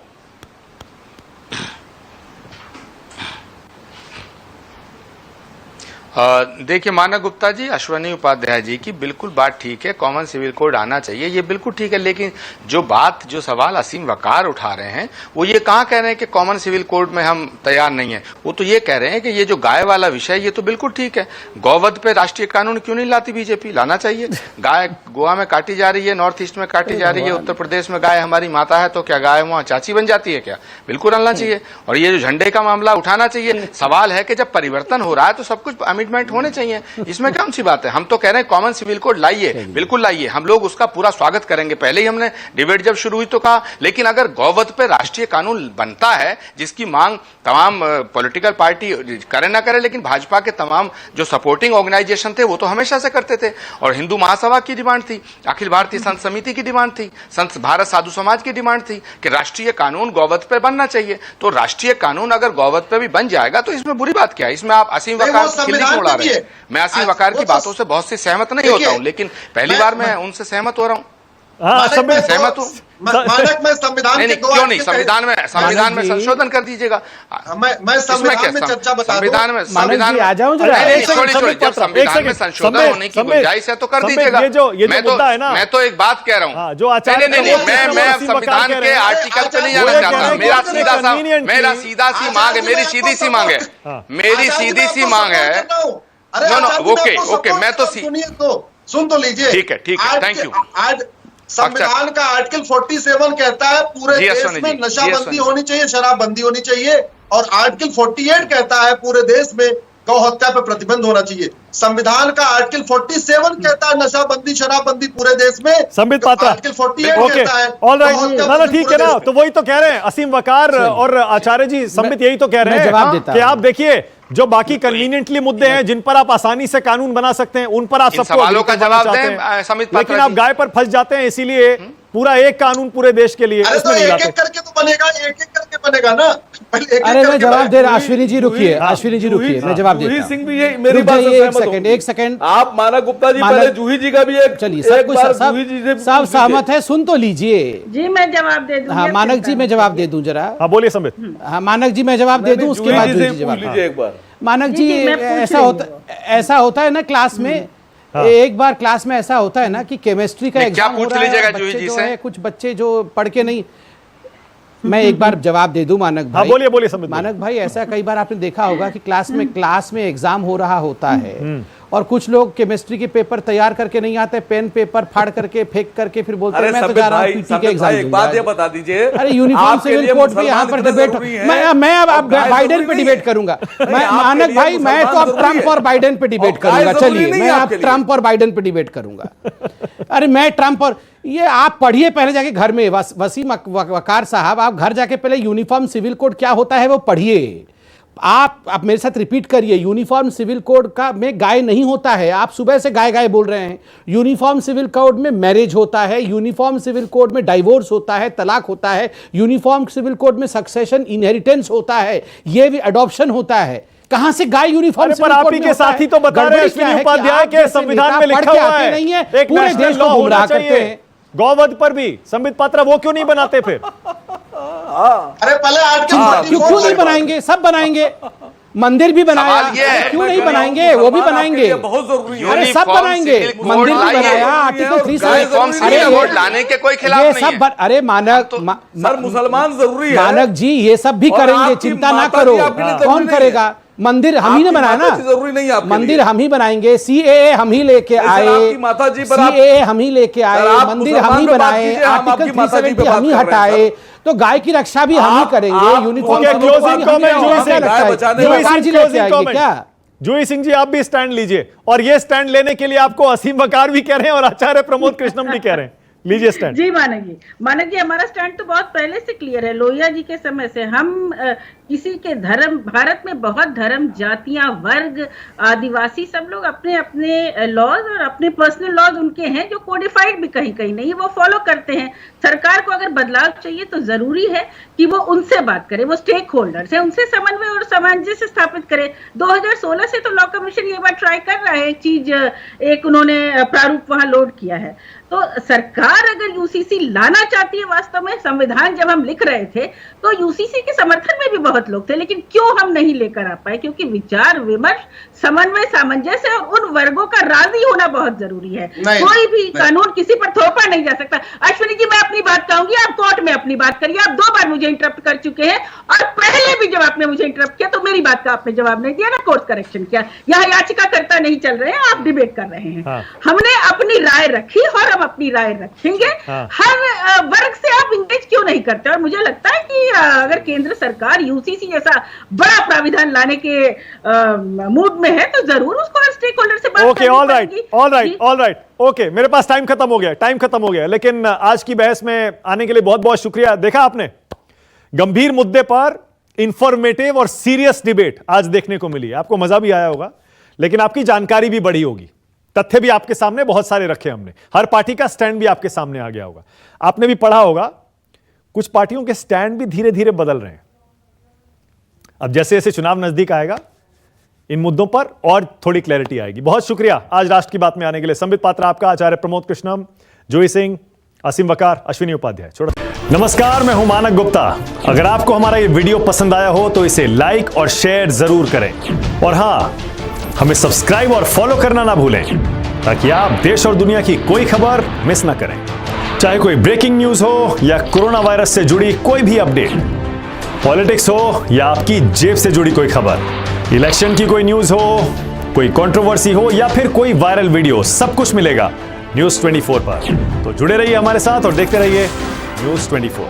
देखिए मानव गुप्ता जी, अश्वनी उपाध्याय जी की बिल्कुल बात ठीक है, कॉमन सिविल कोड आना चाहिए, ये बिल्कुल ठीक है। लेकिन जो सवाल असीम वकार उठा रहे हैं, वो ये कहाँ कह रहे हैं कि कॉमन सिविल कोड में हम तैयार नहीं है। वो तो ये कह रहे हैं कि ये जो गाय वाला विषय, ये तो बिल्कुल ठीक है। गौवध पे राष्ट्रीय कानून क्यों नहीं लाती बीजेपी? लाना चाहिए। गाय गोवा में काटी जा रही है, नॉर्थ ईस्ट में काटी जा रही है, उत्तर प्रदेश में गाय हमारी माता है, तो क्या गाय वहां चाची बन जाती है क्या? बिल्कुल आना चाहिए। और ये जो झंडे का मामला उठाना चाहिए। सवाल है कि जब परिवर्तन हो रहा है तो सब कुछ अमेंडमेंट होने चाहिए, इसमें कौन सी बात है। हम तो कह रहे हैं कॉमन सिविल कोड लाइए, बिल्कुल लाइए, हम लोग उसका पूरा स्वागत करेंगे। पहले ही हमने डिबेट जब शुरू हुई तो कहा, लेकिन अगर गौवध पे राष्ट्रीय कानून बनता है, जिसकी मांग तमाम पॉलिटिकल पार्टी करे ना करे, लेकिन भाजपा के तमाम जो सपोर्टिंग ऑर्गेनाइजेशन थे वो तो हमेशा से करते थे, और हिंदू महासभा की डिमांड थी, अखिल भारतीय संत समिति की डिमांड थी, संत भारत साधु समाज की डिमांड थी कि राष्ट्रीय कानून गौवध पे बनना चाहिए। तो राष्ट्रीय कानून अगर गौवध पे भी बन जाएगा तो इसमें बुरी बात क्या है? इसमें आप असीम वकार की खिल्ली क्यों उड़ा रहे हैं? मैं असीम वकार की बातों से बहुत सी सहमत नहीं होता हूं, लेकिन पहली बार मैं उनसे सहमत हो रहा हूं। सहमत हूं। मानक में संविधान नहीं, क्यों नहीं? संविधान में संशोधन कर दीजिएगा। मैं संविधान में चर्चा बता दूं। संविधान में आ जाओ जरा। छोड़िए, जब संविधान में संशोधन होने की गुंजाइश है तो कर दीजिएगा। मैं तो एक बात कह रहा हूँ, जो आचार्य, मैं संविधान के आर्टिकल पे नहीं जाना चाहता। मेरा सीधा सी मांग है, मेरी सीधी सी मांग है, मेरी सीधी सी मांग है। ओके, मैं तो सुन तो लीजिए। ठीक है, थैंक यू। आज संविधान का आर्टिकल 47 कहता है पूरे देश में नशाबंदी होनी चाहिए, शराबबंदी होनी चाहिए, और आर्टिकल 48 कहता है पूरे देश में गौ हत्या पर प्रतिबंध होना चाहिए। संविधान का आर्टिकल 47 कहता है नशाबंदी शराबबंदी पूरे देश में, संबित पात्रा आर्टिकल 48 कहता है। ऑल राइट, ना ठीक है ना, तो वही तो कह रहे हैं असीम वकार और आचार्य जी, संबित यही तो कह रहे हैं कि आप देखिए जो बाकी कन्वीनियंटली मुद्दे हैं जिन पर आप आसानी से कानून बना सकते हैं, उन पर आप सबको सवालों का जवाब दें समित पात्रा, लेकिन आप गाय पर फंस जाते हैं, इसीलिए पूरा एक कानून पूरे देश के लिए। अरे तो एक एक करके तो बनेगा, एक एक करके बनेगा ना। अरे मैं जवाब दे रहा, अश्विनी जी रुकिए, अश्विनी जी रुकिए, मैं जवाब देता हूं। जूही सिंह भी ये मेरी बात से सहमत होंगे। एक सेकंड, आप मानव गुप्ता जी पहले जूही जी का भी एक, चलिए सब सहमत है, सुन तो लीजिए जी। मैं जवाब दे दूं। हाँ मानक जी, मैं जवाब दे दूं जरा। हाँ बोलिए संबित। हाँ मानक जी, मैं जवाब दे दूं, उसके बाद जूही जी जवाब लीजिए एक बार। मानक जी, ऐसा होता है ना क्लास में, एक बार क्लास में ऐसा होता है ना कि केमिस्ट्री का एग्जाम हो रहा है, बच्चे जो है कुछ बच्चे जो पढ़ के नहीं, मैं एक बार जवाब दे दूं मानक भाई। बोलिए संबित। मानक भाई, ऐसा कई बार आपने देखा होगा कि क्लास में एग्जाम हो रहा होता है और कुछ लोग केमिस्ट्री के पेपर तैयार करके नहीं आते, पेन पेपर फाड़ करके फेंक करके फिर बोलते हैं मैं तो जा रहा हूं पीटी के एग्जाम। एक बात ये बता दीजिए, अरे यूनिफॉर्म सिविल कोड पे यहाँ पर डिबेट, मैं अब बाइडेन पे डिबेट करूंगा। मानक भाई, मैं तो अब ट्रंप और बाइडेन पे डिबेट करूंगा। चलिए, मैं अब ट्रंप और बाइडेन पे डिबेट करूंगा। अरे मैं ट्रंप और ये आप पढ़िए पहले जाके घर में, वसीम वकार साहब, आप घर जाके पहले यूनिफॉर्म सिविल कोड क्या होता है वो पढ़िए। आप मेरे साथ रिपीट करिए, यूनिफॉर्म सिविल कोड का में गाय नहीं होता है। आप सुबह से गाय गाय बोल रहे हैं। यूनिफॉर्म सिविल कोड में मैरिज होता है, यूनिफॉर्म सिविल कोड में डाइवोर्स होता है, तलाक होता है, यूनिफॉर्म सिविल कोड में सक्सेशन इनहेरिटेंस होता है, ये भी अडॉप्शन होता है। कहां से गाय यूनिफॉर्म सिविल कोड में? आप ही तो बता रहे हैं अश्विनी उपाध्याय के संविधान में लिखा हुआ है नहीं है, पूरे देश को गुमराह करते हैं। गौवध पर भी संबित पात्रा वो क्यों नहीं बनाते फिर? अरे पहले आर्टिकल क्यों नहीं बनाएंगे? सब बनाएंगे, मंदिर भी बनाया, क्यों नहीं बनाएंगे? वो भी बनाएंगे, बहुत जरूरी है। अरे सब बनाएंगे, मंदिर भी बनाया, आर्टिकल 3 लाने के कोई खिलाफ ये नहीं सब है। अरे मानक सर, मुसलमान जरूरी है। मानक जी ये सब भी करेंगे, चिंता ना करो। कौन करेगा? मंदिर हम ही ने बनाया ना, जरूरी नहीं है। मंदिर हम ही बनाएंगे, सीएए हम ही लेके आए, माता जी सीएए हम ही लेके आए, मंदिर हम ही बनाए, आर्टिकल 370 हम ही हटाए, तो गाय की रक्षा भी हम ही करेंगे। यूनिफॉर्म क्या? जूही सिंह जी, आप भी स्टैंड लीजिए, और ये स्टैंड लेने के लिए आपको असीम वकार भी कह रहे हैं और आचार्य प्रमोद कृष्णम भी कह रहे हैं। लीजिए स्टैंड। जी मानक जी हमारा स्टैंड तो बहुत पहले से क्लियर है। लोहिया जी के समय से हम किसी के धर्म, भारत में बहुत धर्म, जातियां, वर्ग, आदिवासी सब लोग अपने अपने लॉज और अपने पर्सनल लॉज उनके हैं जो कोडिफाइड भी कहीं कहीं नहीं, वो फॉलो करते हैं। सरकार को अगर बदलाव चाहिए तो जरूरी है कि वो उनसे बात करे, वो स्टेक होल्डर्स है, उनसे समन्वय और सामंजस्य स्थापित करे। 2016 से तो लॉ कमीशन ये बात ट्राई कर रहा है, एक चीज, एक उन्होंने प्रारूप वहां लोड किया है। तो सरकार अगर यूसीसी लाना चाहती है, वास्तव में संविधान जब हम लिख रहे थे तो यूसीसी के समर्थन में भी बहुत लोग थे, लेकिन क्यों हम नहीं लेकर आ पाए? क्योंकि विचार विमर्श, समन्वय, सामंजस्य और उन वर्गों का राजी होना बहुत जरूरी है। कोई भी कानून किसी पर थोपा नहीं जा सकता। अश्विनी जी मैं अपनी बात कहूंगी, आप कोर्ट में अपनी बात करिए। आप 2 बार मुझे इंटरप्ट कर चुके हैं और पहले भी जब आपने मुझे इंटरप्ट किया तो मेरी बात का आपने जवाब नहीं दिया, ना कोर्स करेक्शन किया। यहाँ याचिकाकर्ता नहीं चल रहे हैं, आप डिबेट कर रहे हैं। हाँ। हमने अपनी राय रखी और हम अपनी राय रखेंगे। हाँ। हर वर्ग से आप इंगेज क्यों नहीं करते? और मुझे लगता है कि अगर केंद्र सरकार यूसीसी जैसा बड़ा प्राविधान लाने के मूड में है तो जरूर उसको हर स्टेक होल्डर से बात ओके, ऑल राइट, ओके, मेरे पास टाइम खत्म हो गया, लेकिन आज की बहस में आने के लिए बहुत बहुत शुक्रिया। देखा आपने, गंभीर मुद्दे पर इंफॉर्मेटिव और सीरियस डिबेट आज देखने को मिली। आपको मजा भी आया होगा, लेकिन आपकी जानकारी भी बढ़ी होगी। तथ्य भी आपके सामने बहुत सारे रखे हमने, हर पार्टी का स्टैंड भी आपके सामने आ गया होगा। आपने भी पढ़ा होगा कुछ पार्टियों के स्टैंड भी धीरे धीरे बदल रहे हैं। अब जैसे जैसे चुनाव नजदीक आएगा इन मुद्दों पर और थोड़ी क्लैरिटी आएगी। बहुत शुक्रिया आज राष्ट्र की बात में आने के लिए। संबित पात्रा आपका, आचार्य प्रमोद कृष्णम, जूही सिंह, असीम वकार, अश्विनी उपाध्याय। नमस्कार, मैं हूं मानक गुप्ता। अगर आपको हमारा ये वीडियो पसंद आया हो तो इसे लाइक और शेयर जरूर करें, और हां, हमें सब्सक्राइब और फॉलो करना ना भूलें ताकि आप देश और दुनिया की कोई खबर मिस ना करें। चाहे कोई ब्रेकिंग न्यूज हो या कोरोना वायरस से जुड़ी कोई भी अपडेट, पॉलिटिक्स हो या आपकी जेब से जुड़ी कोई खबर, इलेक्शन की कोई न्यूज हो, कोई कंट्रोवर्सी हो या फिर कोई वायरल वीडियो, सब कुछ मिलेगा न्यूज़ 24 पर। तो जुड़े रहिए हमारे साथ और देखते रहिए न्यूज़ 24।